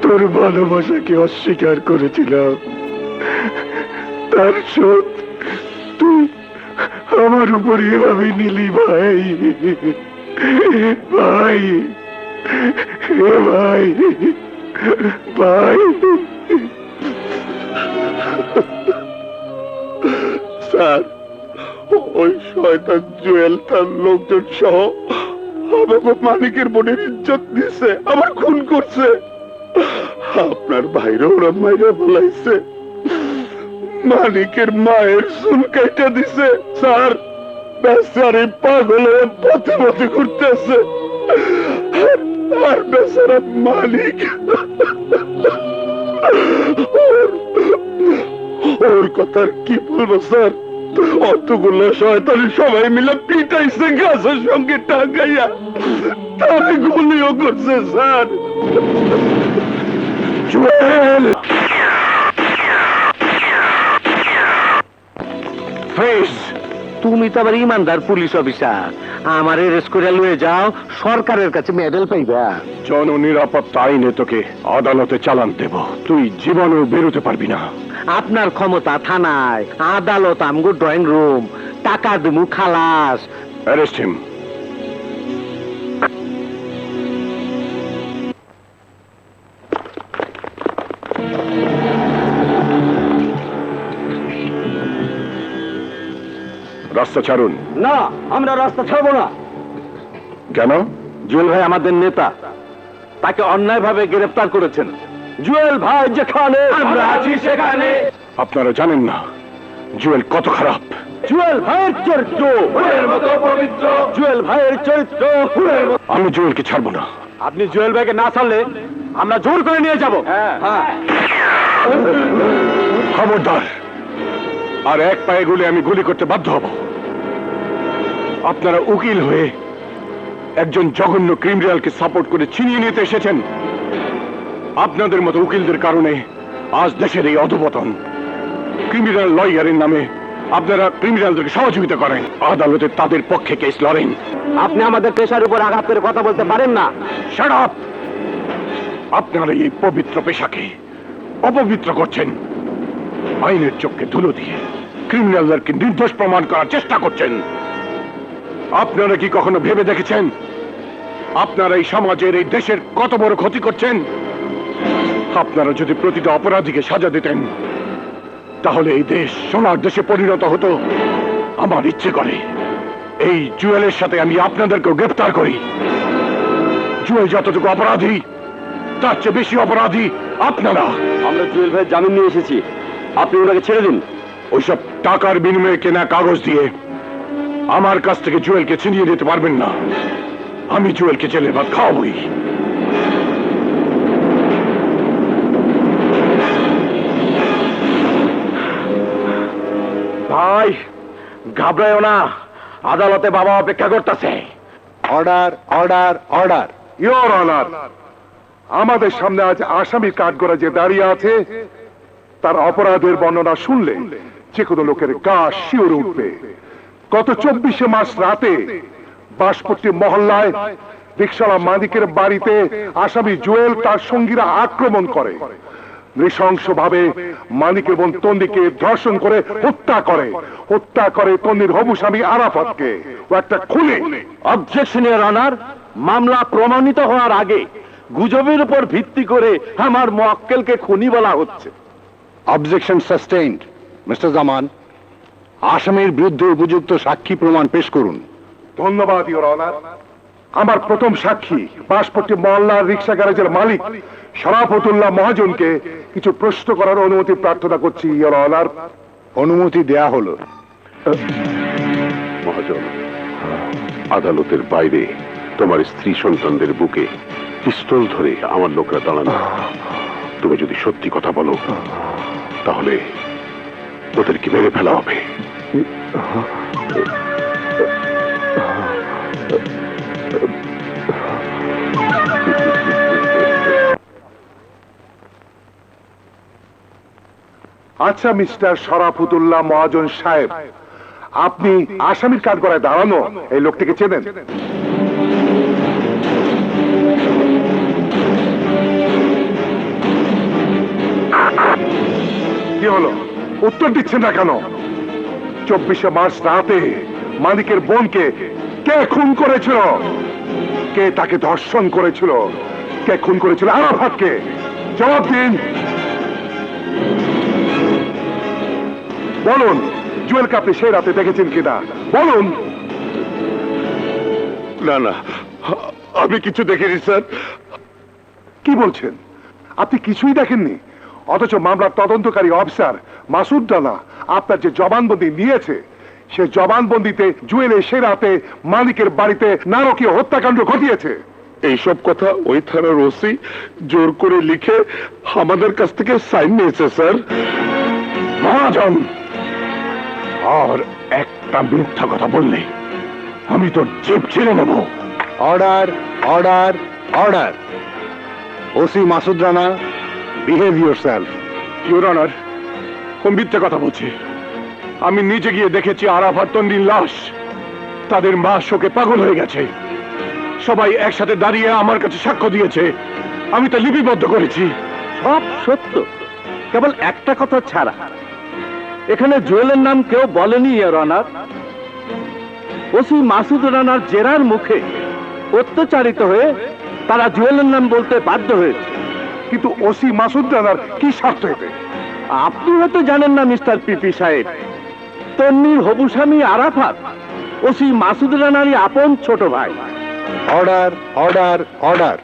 A: তোর ভালোবাসাকে অস্বীকার করেছিলাম, তার শোধ তুই আমার উপর এভাবে নিলি ভাই। ভাই, এ ভাই, ভাই। স্যার, ওই শয়তান জুয়েল তার লোকজন সহ আমাকে মালিকের বোনের ইজ্জত দিছে, আমার খুন করছে। আপনার ভাইরা ওরা মাইরা বলাইছে, মালিকের মায়ের চুল কাইটা দিছে। স্যার, বেচারি পাগল হয়ে পথে পথে ঘুরতেছে, আর বেচারা মালিক ওর কথা কি বলবো স্যার? অতগুলো শয়তানি সবাই মিলে পিটাইছে গাছের সঙ্গে টাঙ্গাইয়া, তারে গুলিও করছে স্যার। জুয়েল,
B: তুমি তো আবার ইমানদার পুলিশ অফিসার, আমার এরেস্ট করে লয়ে যাও, সরকারের কাছে মেডেল পাইবা।
A: জননিরাপত্তা আইনে তোকে আদালতে চালান দেব, তুই জীবনেও বেরোতে পারবি না।
B: আপনার ক্ষমতা থানায়, আদালত আমগো ড্রয়িং রুম, টাকা দিমু খালাস।
A: Arrest him. রাস্তা ছাড়ুন।
B: না, আমরা রাস্তা ছাড়বো না।
A: কেন?
B: জুয়েল ভাই আমাদের নেতা, তাকে অন্যায়ভাবে গ্রেফতার করেছেন। জুয়েল ভাই যেখানে, আমরা আছি সেখানে।
A: আপনারা জানেন না জুয়েল কত খারাপ।
B: জুয়েল ভাইয়ের চরিত্র ফুলের মতো পবিত্র, জুয়েল ভাইয়ের চরিত্র ফুলের মতো।
A: আমি জুয়েলকে ছাড়বো না।
B: আপনি জুয়েল ভাইকে না ছাড়লে আমরা জোর করে নিয়ে যাব।
A: খবরদার, আর এক পায়ে গুলি আমি গুলি করতে বাধ্য হব। আপনারা উকিল হয়ে একজন জঘন্য ক্রিমিনালকে সাপোর্ট করে ছিনিয়ে নিতে এসেছেন। আপনাদের মতো উকিলদের কারণে আজ দেশের এই অধপতন। ক্রিমিনাল লয়ারের নামে আপনারা ক্রিমিনালদেরকে সহযোগিতা করেন, আদালতে তাদের পক্ষে কেস লড়েন।
B: আপনি আমাদের পেশার উপর আঘাত করে কথা বলতে পারেন না।
A: Shut up! আপনারা এই পবিত্র পেশাকে অপবিত্র করছেন। আইনের চোখে ধুলো দিয়ে ক্রিমিনালদেরকে নির্দোষ প্রমাণ করার চেষ্টা করছেন। আপনারা কি কখনো ভেবে দেখেছেন আপনারা এই সমাজের, এই দেশের কত বড় ক্ষতি করছেন? আপনারা যদি প্রতিটা অপরাধীকে সাজা দিতেন তাহলে এই দেশ সোনার দেশে পরিণত হতো। আমার ইচ্ছে করে এই জুয়েলের সাথে আমি আপনাদেরকেও গ্রেফতার করি। জুয়েল যতটুকু অপরাধী তার চেয়ে বেশি অপরাধী আপনারা।
E: আমরা জুয়েল ভাই জামিন নিয়ে এসেছি, আপনি ওনাকে ছেড়ে দিন।
A: ওইসব টাকার বিনিময়ে কেনা কাগজ দিয়ে আমার কাছ থেকে জুয়েলকে ছিনিয়ে নিতে পারবেন না। আমি জুয়েলকে জেলের ভাত খাওয়াবই।
B: ভাই, ঘাবড়ায়ও না, আদালতে বাবা অপেক্ষা করতেছে।
F: Order, order, order.
A: Your honour, আমাদের সামনে আজ আসামি কাঠগড়া যে দাঁড়িয়ে আছে তার অপরাধের বর্ণনা শুনলে যে কোনো লোকের গা শিউরে উঠবে। গত 24 মার্চ রাতে বাঁশপট্টি মহল্লায় রিকশাওয়ালা মালিকের বাড়িতে আসামি জুয়েল তার সঙ্গীরা আক্রমণ করে, নৃশংসভাবে মালিকের বোন তন্দিকে ধর্ষণ করে হত্যা করে তন্দির হবু স্বামী আরাফাতকে। ও একটা খুনি।
B: অবজেকশন ইওর অনার, মামলা প্রমাণিত হওয়ার আগে গুজবের উপর ভিত্তি করে আমার মোয়াক্কেলকে খুনি বলা হচ্ছে।
F: Objection sustained. মিস্টার জামান, আসামির বিরুদ্ধে উপযুক্ত সাক্ষী প্রমাণ পেশ করুন।
A: ধন্যবাদ ইওর অনার। আমার প্রথম সাক্ষী বাঁশপট্টি মহল্লার রিকশা গ্যারেজের মালিক শরাফতুল্লাহ মহাজনকে কিছু প্রশ্ন করার অনুমতি প্রার্থনা করছি ইওর অনার।
F: অনুমতি দেয়া হলো।
A: মহাজন, আদালতের বাইরে তোমার স্ত্রী সন্তানদের বুকে পিস্তল ধরে আমার লোকরা দাঁড়ানো। তুমি যদি সত্যি কথা বলো তাহলে ওদেরকে মেরে ফেলা হবে।
F: আচ্ছা মিস্টার শরাফুতুল্লাহ মহাজন সাহেব, আপনি আসামির কাঠগড়ায় দাঁড়ানো এই লোকটিকে চেনেন? কি হলো, উত্তর দিচ্ছেন না কেন? 24শে মার্চ রাতে মানিকের বোনকে কে খুন করেছিল? কে তাকে ধর্ষণ করেছিল? কে খুন করেছিল আরাফাতকে? জবাব দিন। বলুন, জুয়েলকে আপনি সেই রাতে দেখেছেন কিনা বলুন।
A: না না, আমি কিছু দেখিনি স্যার।
F: কি বলছেন? আপনি কিছুই দেখেননি? অথচ মামলার তদন্তকারী অফিসার মাসুদ রানা আপনার যে জবানবন্দি নিয়েছে, সে জবানবন্দিতে জুয়েল সে রাতে মালিকের বাড়িতে নারকীয় হত্যাকাণ্ড ঘটিয়েছে।
A: এইসব কথা ওই থানার ওসি জোর করে লিখে আমাদের কাছ থেকে সাইন নিয়েছে স্যার।
F: মহাজন, আর একটা মিথ্যা কথা বললে আমি তোর জিভ ছিঁড়ে নেব। Order, order, order. OC Masud Rana, behave yourself.
A: Your honour, ও মিথ্যে কথা বলছে। আমি নিজে গিয়ে দেখেছি আরাফাত তন্ডির লাশ। তাদের মা শোকে পাগল হয়ে গেছে। সবাই একসাথে দাঁড়িয়ে আমার কাছে সাক্ষ্য দিয়েছে। আমি তা লিপিবদ্ধ করেছি।
B: সব সত্য, কেবল একটা কথা ছাড়া। এখানে জুয়েলের নাম কেউ বলেনি ইয়োর অনার। ওসি মাসুদ রানার জেরার মুখে অত্যাচারিত হয়ে তারা জুয়েলের নাম বলতে বাধ্য হয়েছে।
F: কিন্তু ওসি মাসুদ রানার কি স্বার্থ এতে?
B: আপনি হয়তো জানেন না মিস্টার পিপি সাহেব, তন্নির হবু স্বামী আরাফাত ওসি মাসুদ রানারই আপন ছোট ভাই।
F: Order, order, order.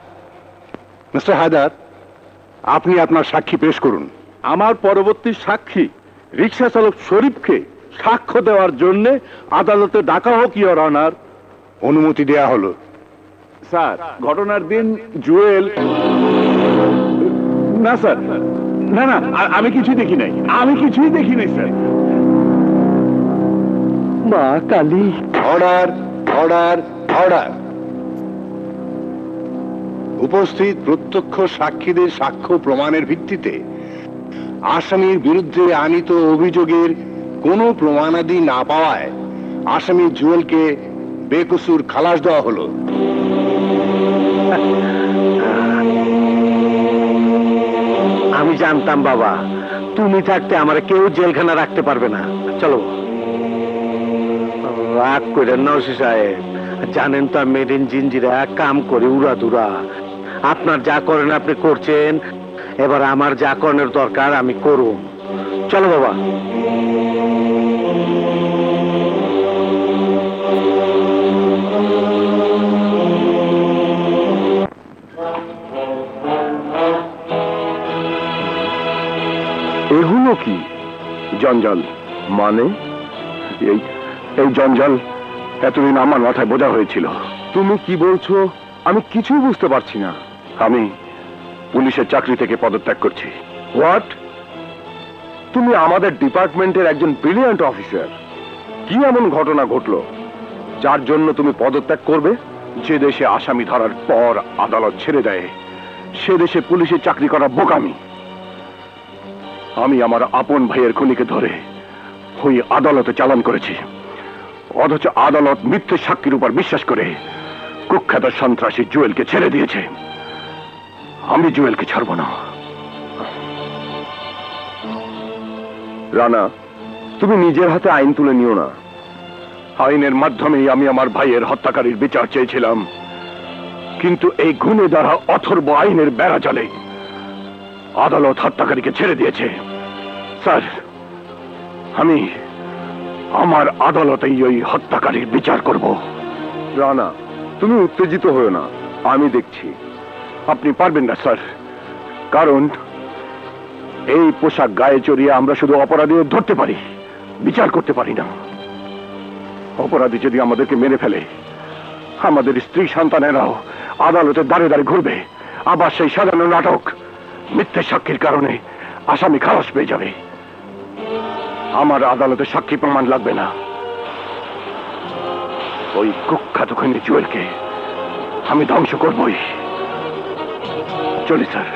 F: Mister Haider, আপনি আপনার সাক্ষী পেশ করুন।
B: আমার পরবর্তী সাক্ষী রিকশা চালক শরীফকে সাক্ষ্য দেওয়ার জন্য আদালতে ডাকা হোক ইয়োর অনার।
F: অনুমতি দেয়া হলো।
B: স্যার, ঘটনার দিন জুয়েল... না স্যার, না না, আমি কিছুই দেখি নাই, আমি কিছুই দেখি নাই স্যার। মা কালী।
F: Order, order, order. উপস্থিত প্রত্যক্ষ সাক্ষীদের সাক্ষ্য প্রমাণের ভিত্তিতে আসামির বিরুদ্ধে আনিত অভিযোগের কোনো প্রমাণাদি না পাওয়ায় আসামি জুয়েলকে বেকসুর খালাস দেওয়া হলো।
B: আমি জানতাম বাবা, তুমি থাকতে আমার কেউ জেলখানা রাখতে পারবে না। চলো। রাগ করেন না ওসি সাহেব, জানেন তো আমি মেড ইন জিঞ্জিরা কাম করে উড়াধুরা। আপনার যা করেন আপনি করছেন, এবার আমার যা করানোর দরকার আমি করুন। চলো বাবা।
A: এগুলো কি জঞ্জাল? মানে এই এই জঞ্জাল এতদিন আমার মাথায় বোঝা হয়েছিল। তুমি কি বলছো আমি কিছুই বুঝতে পারছি না। আমি পুলিশের চাকরি থেকে পদত্যাগ করছি। হোয়াট? তুমি আমাদের ডিপার্টমেন্টের একজন ব্রিলিয়ান্ট অফিসার। কি এমন ঘটনা ঘটলো যার জন্য তুমি পদত্যাগ করবে? যে দেশে আসামি ধরার পর আদালত ছেড়ে দেয়, সে দেশে পুলিশের চাকরি করা বোকামি। আমি আমার আপন ভাইয়ের খুনিকে ধরে ওই আদালতে চালান করেছি, অথচ আদালত মিথ্যে সাক্ষীর উপর বিশ্বাস করে কুখ্যাত সন্ত্রাসী জুয়েলকে ছেড়ে দিয়েছে। আমি জুয়েলকে ছাড়ব না। রানা, তুমি নিজের হাতে আইন তুলে নিও না। আইনের মাধ্যমেই আমি আমার ভাইয়ের হত্যাকারীর বিচার চেয়েছিলাম, কিন্তু এই গুণে দ্বারা অথর্ব আইনের বেড়া চলে আদালত হত্যাকারীকে ছেড়ে দিয়েছে। স্যার, আমি আমার আদালতেই ওই হত্যাকারীর বিচার করব। রানা, তুমি উত্তেজিত হও না, আমি দেখছি। আপনি পারবেন না স্যার, কারণ এই পোশাক গায়ে চড়িয়ে আমরা শুধু অপরাধীদের ধরতে পারি, বিচার করতে পারি না। অপরাধী যদি আমাদেরকে মেরে ফেলে, আমাদের স্ত্রী সন্তানেরাও আদালতের দ্বারে দ্বারে ঘুরবে। আবার সেই সাজানো নাটক, মিথ্যে সাক্ষীর কারণে আসামি খালাস পেয়ে যাবে। আমার আদালতে সাক্ষী প্রমাণ লাগবে না। ওই কুখ্যাত খুনি জুয়েলকে আমি ধ্বংস করবই। চলি স্যার।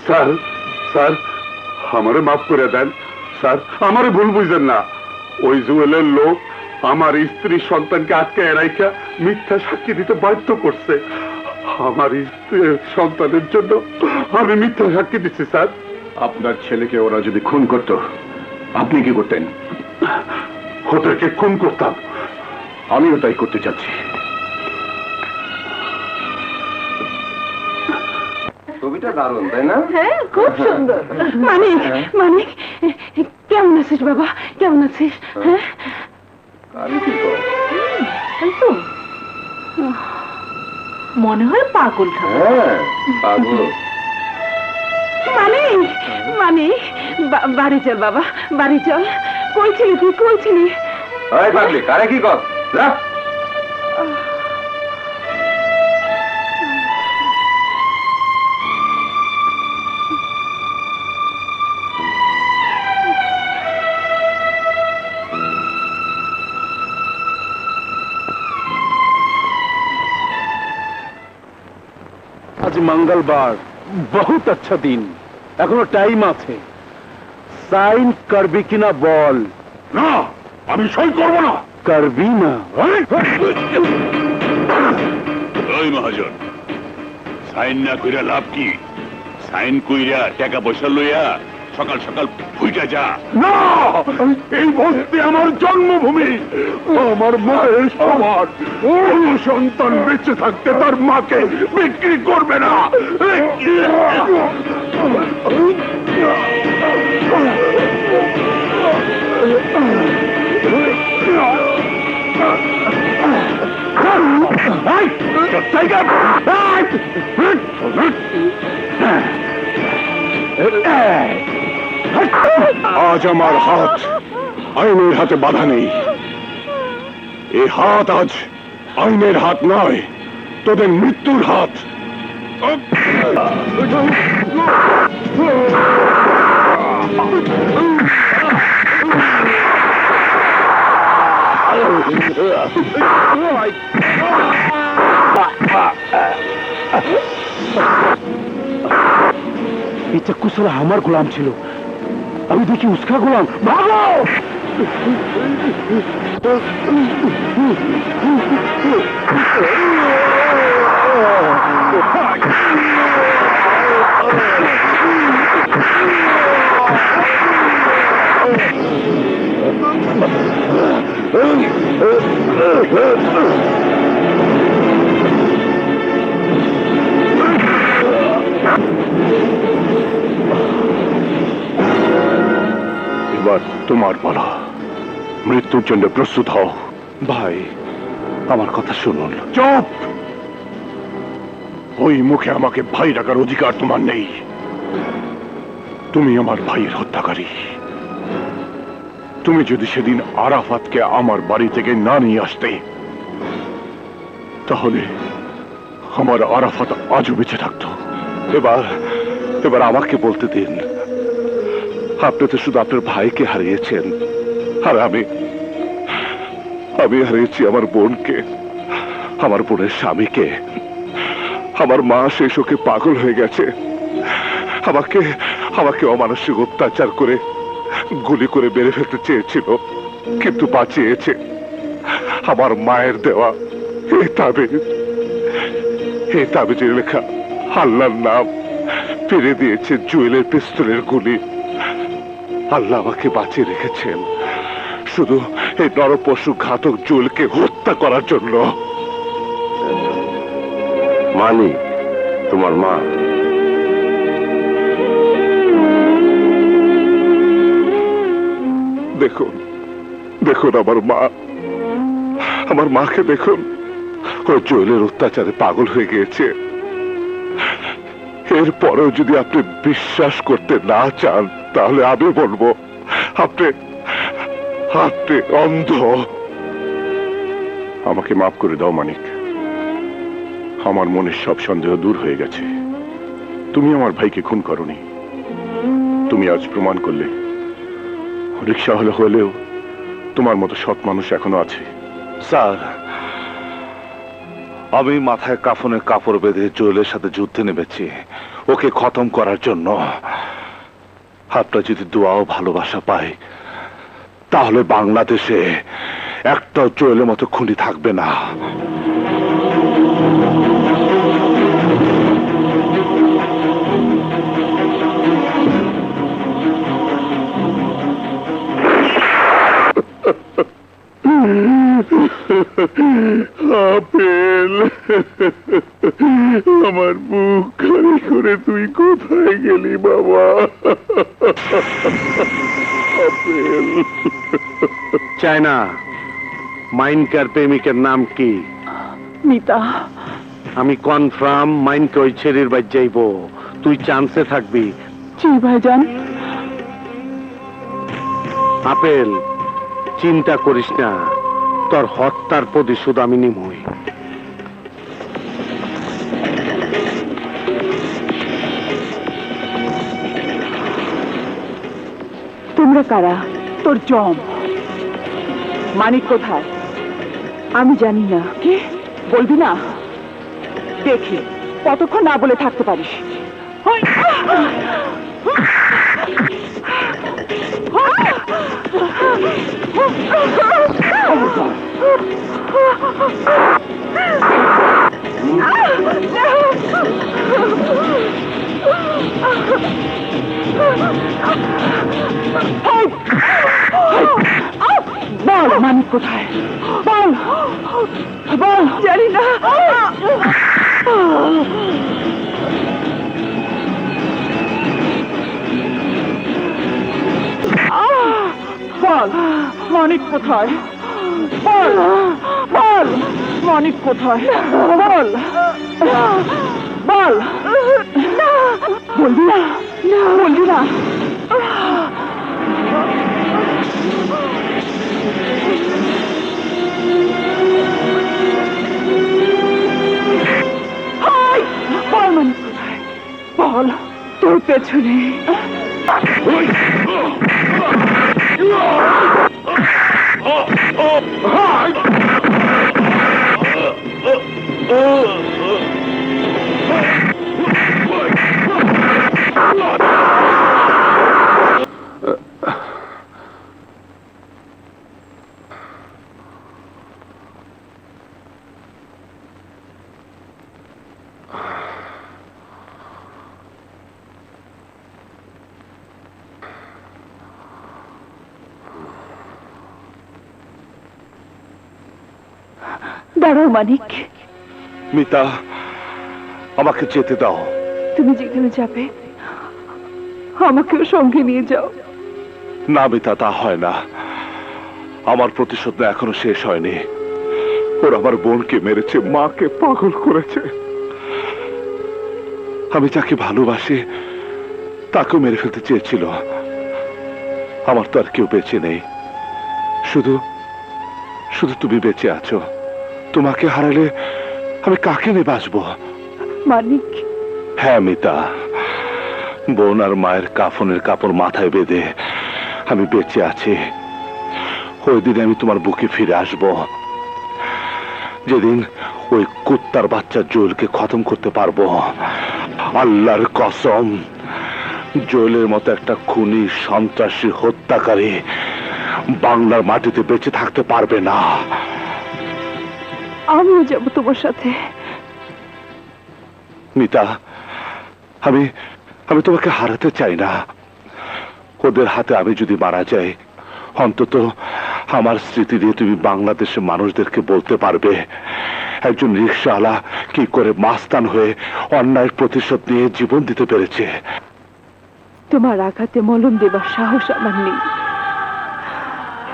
F: স্যার স্যার আমারে মাফ করে দেন স্যার, আমারে ভুল বুঝেন না। ওই জুয়েলের লোক আমার স্ত্রী সন্তানকে আটকে রাইখা মিথ্যা সাক্ষী দিতে বাধ্য করছে। আমার স্ত্রী সন্তানের জন্য আমি মিথ্যা সাক্ষী দিচ্ছি স্যার। আপনার ছেলেকে ওরা যদি খুন করত, আপনি কি করতেন? ওদেরকে খুন করতাম, আমিও তাই করতে চাচ্ছি।
C: ছবিটা দারুণ, তাই না?
D: হ্যাঁ, খুব সুন্দর। মানিক, মানিক, কেমন আছিস বাবা? কেমন আছিস? হ্যাঁ,
C: আমি কি কর?
D: এই তো মনে হয় পাগল।
C: হ্যাঁ, পাগল।
D: মানিক, মানিক, বাড়ি চল বাবা, বাড়ি চল। কই ছিলি তুই, কই ছিলি?
C: এই পাগলি, কারে কি কর? যা।
B: आज मंगलवार, बहुत अच्छा दिन। এখনো টাইম আছে। সাইন করবি কিনা বল।
A: না, আমি সই করব না।
B: করবি না?
A: ওই মহাজন, সাইন না কইরা লাভ কি? সাইন কইরা টাকা পয়সা লইয়া সকাল সকাল ভুইটা যা। না, এই বস্তি আমার জন্মভূমি, আমার মায়ের সমান। কোন সন্তান বেঁচে থাকতে তার মাকে বিক্রি করবে না। আজ আমার হাত আইনের হাতে বাধা নেই। এই হাত আজ আইনের হাত নয়, তোদের মৃত্যুর হাত।
B: এই চাকু সালা আমার গোলাম ছিল, আমি দেখি উস্কা গোলাম। ভাগো!
A: এবার তোমার পালা, মৃত্যুর জন্য প্রস্তুত হও।
B: ভাই, আমার কথা শুনুন।
A: চুপ! ওই মুখে আমাকে ভাই ডাকার অধিকার তোমার নেই। তুমি আমার ভাইয়ের হত্যাকারী। তুমি যদি সেদিন আরাফাতকে আমার বাড়ি থেকে না নিয়ে আসতে, তাহলে আমার আরাফাত আজও বেঁচে থাকতো।
B: এবার আমাকে বলতে দিন, আপনি তো শুধু আপনার ভাইকে হারিয়েছেন, আর আমি হারিয়েছি আমার বোনকে, আমার বোনের স্বামীকে। আমার মা সেই শোকে পাগল হয়ে গেছে। আমাকে অমানসিক অত্যাচার করে গুলি করে মেরে ফেলতে চেয়েছিল, কিন্তু বাঁচিয়েছে আমার মায়ের দেওয়া এই তাবিজে লেখা আল্লাহর নাম। ফিরে দিয়েছে জুয়েলের পিস্তলের গুলি। আল্লাহ আমাকে বাঁচিয়ে রেখেছেন শুধু এই নরপশু ঘাতক জুয়েলকে হত্যা করার জন্য।
C: মানি, তোমার মা।
B: দেখুন আমার মাকে দেখুন, ও জুয়েলের অত্যাচারে পাগল হয়ে গিয়েছে। এরপরেও যদি আপনি বিশ্বাস করতে না চান, তাহলে আমি বলবো আপনি অন্ধ।
A: আমাকে মাফ করে দাও মানিক, আমার মনের সব সন্দেহ দূর হয়ে গেছে। তুমি আমার ভাইকে খুন করনি। তুমি আজ প্রমাণ করলে রিক্সা হলেও তোমার মতো সৎ মানুষ এখনো আছে।
B: স্যার, আমি মাথায় কাফনের কাপড় বেঁধে জুয়েলের সাথে যুদ্ধে নেমেছি ওকে খতম করার জন্য। আপনার যদি দোয়া ও ভালোবাসা পাই তাহলে বাংলাদেশে একটা জুয়েলের মতো খুনি থাকবে না।
A: আপেল, আমার বুক খালি করে তুই কোথায় গেলি বাবা? আপেল।
C: চায়না, মাইনকার প্রেমিকের নাম কি?
D: মিতা।
C: আমি কনফার্ম মাইনকে ওই ছেড়ির বাদ যাইব। তুই চান্সে থাকবি।
D: জি ভাইজান।
C: আপেল, চিন্তা করিস না, তোর হত্যার প্রতিশোধ আমি নিমই।
D: তোমরা কারা? তোর জম। মানিক কোথায়? আমি জানি না। কি বলবি না? দেখি কতক্ষণ না বলে থাকতে পারিস। বল মানিক কোথায়? বল বল। জানি না। বল মানিক কোথায়? বল বল মানিক কোথায়? বল বল। বলবি না? বলবি না? বল মানিক কোথায়? বল। তোর পেছনে। দাঁড়াও মানিক।
B: মিতা, আমাকে যেতে দাও।
D: তুমি যেখানে যাবে আমাকেও সঙ্গে নিয়ে যাও।
B: না মিতা, তা হয় না। আমার প্রতিশোধ না এখনো শেষ হয়নি। ওরা আমার বোনকে মেরেছে, মাকে পাগল করেছে। আমি যাকে ভালোবাসি তাকেও মেরে ফেলতে চেয়েছিল। আমার তো আর কেউ বেঁচে নেই, শুধু শুধু তুমি বেঁচে আছো। তোমাকে হারালে আমি কাকে নিয়ে বাঁচবো?
D: মানিক।
B: হ্যাঁ মিতা, বোন আর মায়ের কাফনের কাপড় মাথায় বেঁধে আমি বেঁচে আছি। ওই দিনে আমি তোমার বুকে ফিরে আসব, যেদিন ওই কুত্তার বাচ্চা জুয়েলকে খতম করতে পারবো। আল্লাহর কসম, জুয়েলের মতো একটা খুনি, সন্ত্রাসী, হত্যাকারী বাংলার মাটিতে বেঁচে থাকতে পারবে না।
D: আমিও যাব তোমার সাথে।
B: মিতা, আমি আমি তোমাকে হারাতে চাই না। ওদের হাতে আমি যদি মারা যাই, অন্তত আমার স্মৃতি দিয়ে তুমি বাংলাদেশের মানুষদেরকে বলতে পারবে একজন রিকশাওয়ালা কি করে মাস্তান হয়ে অন্যায়ের প্রতিশোধ নিয়ে জীবন দিতে পেরেছে।
D: তোমার আঘাতে মলম দেবার সাহস আমার নেই।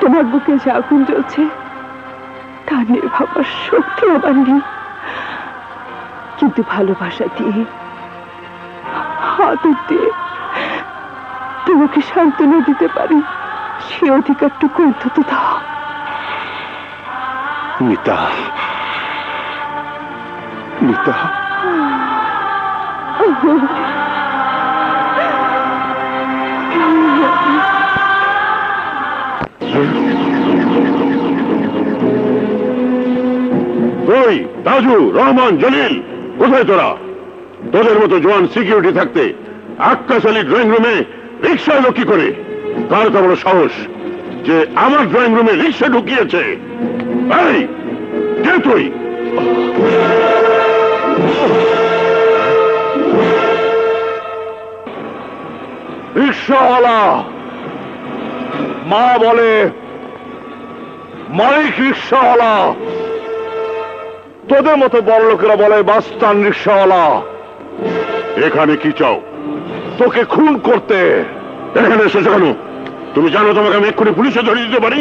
D: তোমার বুকে যে আগুন জ্বলছে তা নিয়ে ভাবার শক্তি আমার নেই, কিন্তু ভালোবাসা দিয়ে, আদর দিয়ে তোমাকে সান্ত্বনা দিতে পারি। সে অধিকারটুকু অন্তত দাও।
B: মিতা, মিতা,
A: তুই, রাজু, রহমান, জলিল, কোথায় তোরা? তোদের মতো জোয়ান সিকিউরিটি থাকতে আক্কাস আলী ড্রয়িং রুমে রিক্সা এলো কি করে? কার তো বড় সাহস যে আমার ড্রয়িং রুমে রিক্সা ঢুকিয়েছে? এই, কে তুই?
B: রিক্সাওয়ালা, মা বলে মালিক রিক্সাওয়ালা, তোদের মতো বড় লোকেরা বলে বাস্তান রিক্সাওয়ালা।
A: এখানে কি চাও?
B: তোকে খুন করতে।
A: এখানে এসেছো কেন? তুমি জানো তোমাকে আমি এক্ষুনি পুলিশে ধরিয়ে দিতে পারি।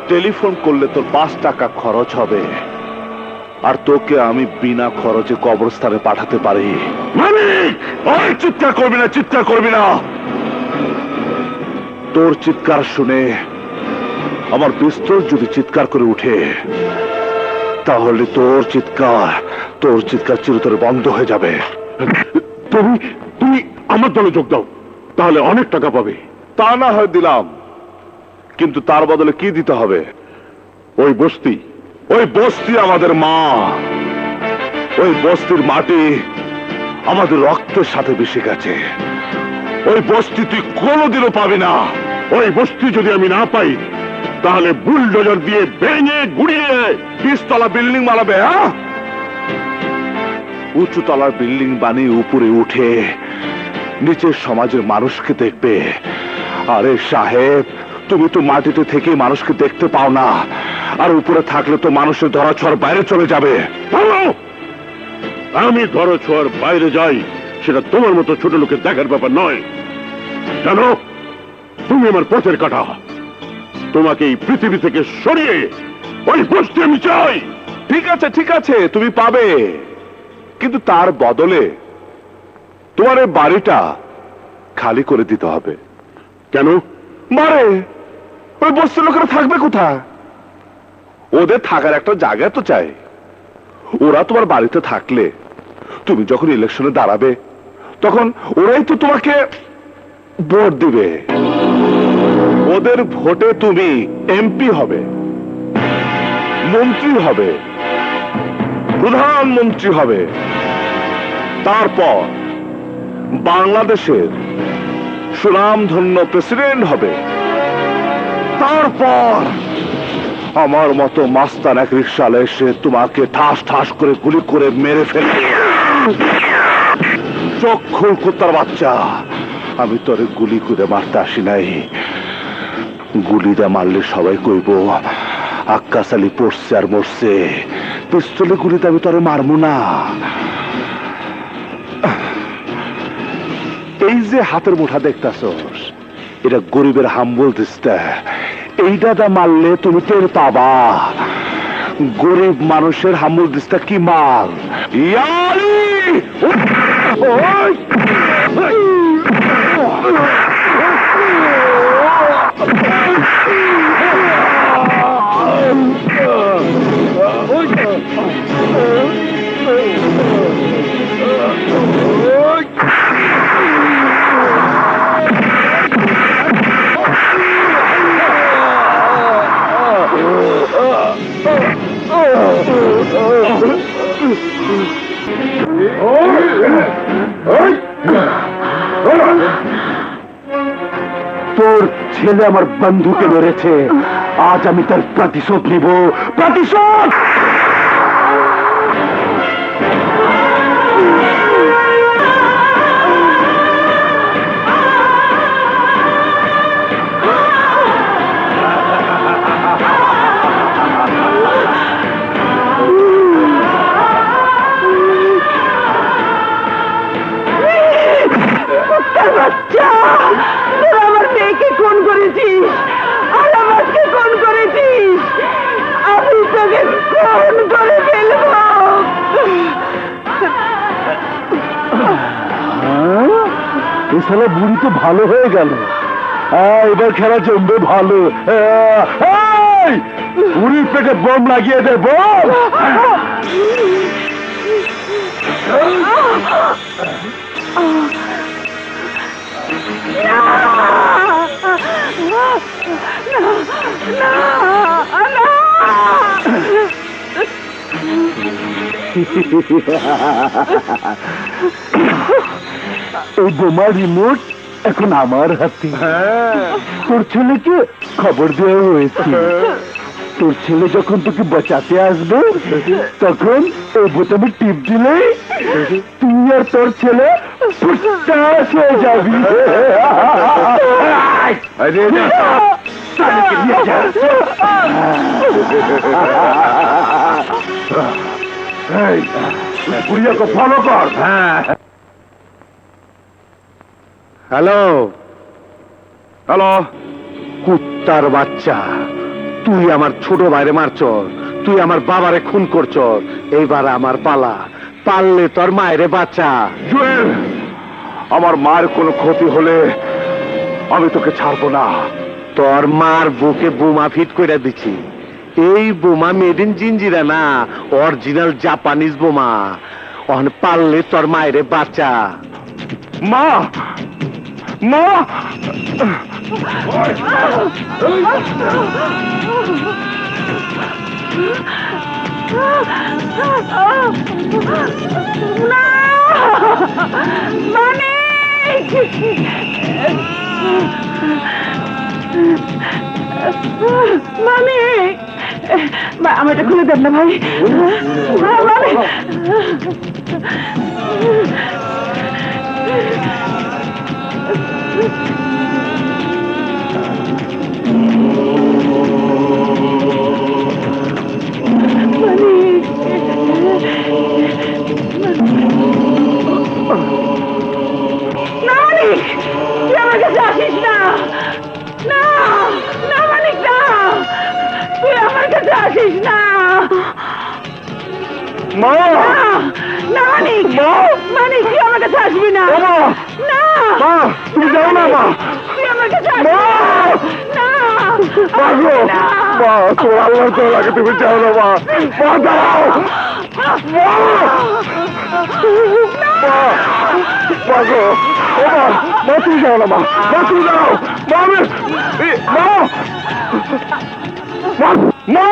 B: টেলিফোন করলে তোর 5 টাকা খরচ হবে, আর তোকে আমি বিনা খরচে কবরস্থানে পাঠাতে পারি।
A: মালিক!
B: ওই চিৎকার করবি না, চিৎকার করবি না। তোর চিৎকার শুনে আমার পিস্তল যদি চিৎকার করে উঠে, তাহলে তোর চিৎকার চিরতরে বন্ধ হয়ে যাবে।
A: তুমি তুমি আমার দলে যোগ দাও, তাহলে অনেক টাকা পাবে।
B: তা না হয় দিলাম, কিন্তু তার বদলে কি দিতে হবে?
A: ওই বস্তি,
B: ওই বস্তি আমাদের মা। ওই বস্তির মাটি আমাদের রক্তের সাথে মিশে গেছে। ওই বস্তি তুই কোনোদিনও পাবি না।
A: ওই বস্তি যদি আমি না পাই, তাহলে বুলডোজার দিয়ে ভেঙে গুড়িয়ে
B: 20 তলা বিল্ডিং বানাবে। হ্যাঁ, উঁচু তলার বিল্ডিং বানিয়ে উপরে উঠে নিচের সমাজের মানুষকে দেখবে। আরে সাহেব, তুমি তো মাটিতে থেকে মানুষকে দেখতে পাও না, আর উপরে থাকলে তো মানুষের ধরাছোঁয়ার বাইরে চলে যাবে।
A: আমি ধরাছোঁয়ার বাইরে যাই, সেটা তোমার মতো ছোট লোকের দেখার ব্যাপার নয়। জানো, তুমি আমার পথের কাঁটা। তোমাকে এই পৃথিবী থেকে সরিয়ে ওই বস্তি আমি চাই।
B: ঠিক আছে, ঠিক আছে, তুমি পাবে, কিন্তু তার বদলে তোমার এই বাড়িটা খালি করে দিতে হবে।
A: কেন?
B: মারে, ওই বস্তির লোকেরা থাকবে কোথায়? ওদের থাকার একটা জায়গা তো চাই। ওরা তোমার বাড়িতে থাকলে তুমি যখন ইলেকশনে দাঁড়াবে, তখন ওরাই তো তোমাকে ভোট দিবে। ওদের ভোটে তুমি এমপি হবে, মন্ত্রী হবে, প্রধানমন্ত্রী হবে, তারপর বাংলাদেশের সুনামধন্য প্রেসিডেন্ট হবে। তারপর আমার মতো মাস্তান এক রিকশালে এসে তোমাকে ঠাস ঠাস করে গুলি করে মেরে ফেলবে। চক্ষুর কুত্তার বাচ্চা, আমি তোরে গুলি করে মারতে আসি নাই। গুলিটা মারলে সবাই কইব আক্কাস আলী পড়ছে আর মরছে। পিস্তলে গুলিতে আমি তোরে মারবো না। এই যে হাতের মুঠা দেখতাছস, এটা গরিবের হাম্বল দিস্তা। এইটা মারলে তুমি টের পাবা গরিব মানুষের হাম্বল দিস্তা কি মাল। ইয়ালি! তোর ছেলে আমার বন্ধুকে মেরেছে, আজ আমি তার প্রতিশোধ নিব। প্রতিশোধ!
D: আমার মেয়েকে খুন করেছিস, আর আমাকে খুন করেছিস। আমি তোকে খুন করে ফেলবো।
B: এই শালা বুড়ি তো ভালো হয়ে গেল। এবার খেলা জমবে ভালো। বুড়ির পেটে বোম লাগিয়ে দে, বোম। এই বোমার রিমোট এখন আমার হাতে। তোর ছেলেকে খবর দেওয়া হয়েছে, তোর ছেলে যখন তোকে বাঁচাতে আসবে তখন এই বোতামে টিপ দিলেই তুই আর তোর ছেলে ফুটাস হয়ে যাবি। তাদেরকে নিয়ে যা। বুড়িয়াকে ফলো কর। হ্যালো হ্যালো, কুত্তার বাচ্চা, তুই আমার ছোট ভাইরে মারছ, তুই আমার বাবারে খুন করছ, এইবার আমার পালা, পারলে তোর মায়েরে বাচ্চা। জুয়েল, আমার মায়ের কোনো ক্ষতি হলে আমি তোকে ছাড়বো না। তোর মার বুকে বোমা ফিট করে দিছি। এই বোমা মেড ইন জিঞ্জিরা না, অরিজিনাল জাপানিজ বোমা। অন পারলে তোর মায়েরে বাচ্চা। মা মা,
D: আমার এটা খুলে দেন না ভাই। তুই আমার কাছে আসিস না, না না মানিক, না, তুই আমার কাছে আসিস না।
B: মা,
D: না মানিক, মানিক তুই আমার কাছে আসবি না। না
B: মা, তুমি যাও না। মা,
D: তুই আমার কাছে আসবি না।
B: মা, তোর আল্লাহর তো লাগে, তুমি যাও না। মা, মা দাঁড়াও। মা তুমি যাও না। মা, মা তুমি যাও। মা, মা,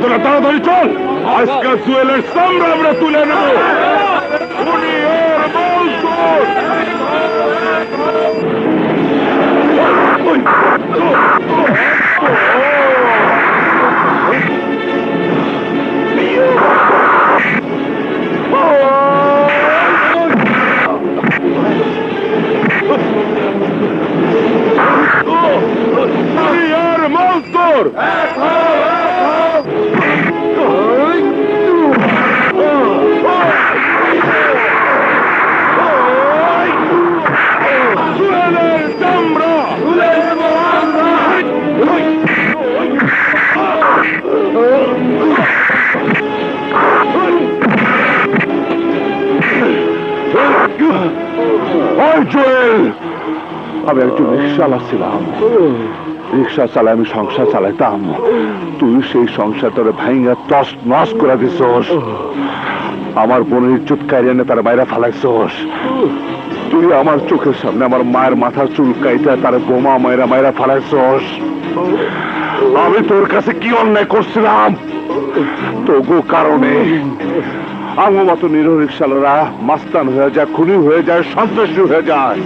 A: তোরা তাড়াতাড়ি চল, আজকাল জুয়েলের সামনে আমরা তুলে নেব। উনি ওর বলছুন। আর মজদুর
B: আমি একজন রিক্সাওয়ালা ছিলাম, রিক্সা চালাই আমি সংসার চালাইতাম। তুই সেই সংসার তোরে ভাইঙ্গা তস নস করে দিছস, আমার বোনের ইজ্জত কাইরে এনে তার মায়েরা ফালাইছস। তুই আমার চোখের সামনে আমার মায়ের মাথার চুল কাইটা তার বোমা মায়েরা মায়েরা ফালাইছস। আমি তোর কাছে কি অন্যায় করছিলাম? তবু কারণে আমার মতো নিরহ রিক্সাওয়ালারা মাস্তান হয়ে যায়, খুনি হয়ে যায়, সন্ত্রাসী হয়ে যায়।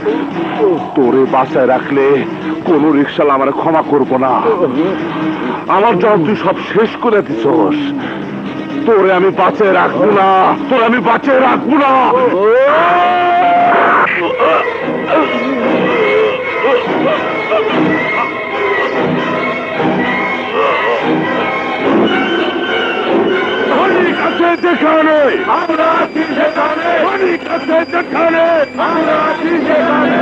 B: তোরে বাসায় রাখলে কোন রিক্সাওয়ালা আমার ক্ষমা করবো না। আমার জন্য তুই সব শেষ করে দিছস, তোরে আমি বাঁচিয়ে রাখবো না, তোরে আমি বাঁচিয়ে রাখবো না।
A: যেখানে আমরা আছি সেখানে, আমরা আছি সেখানে।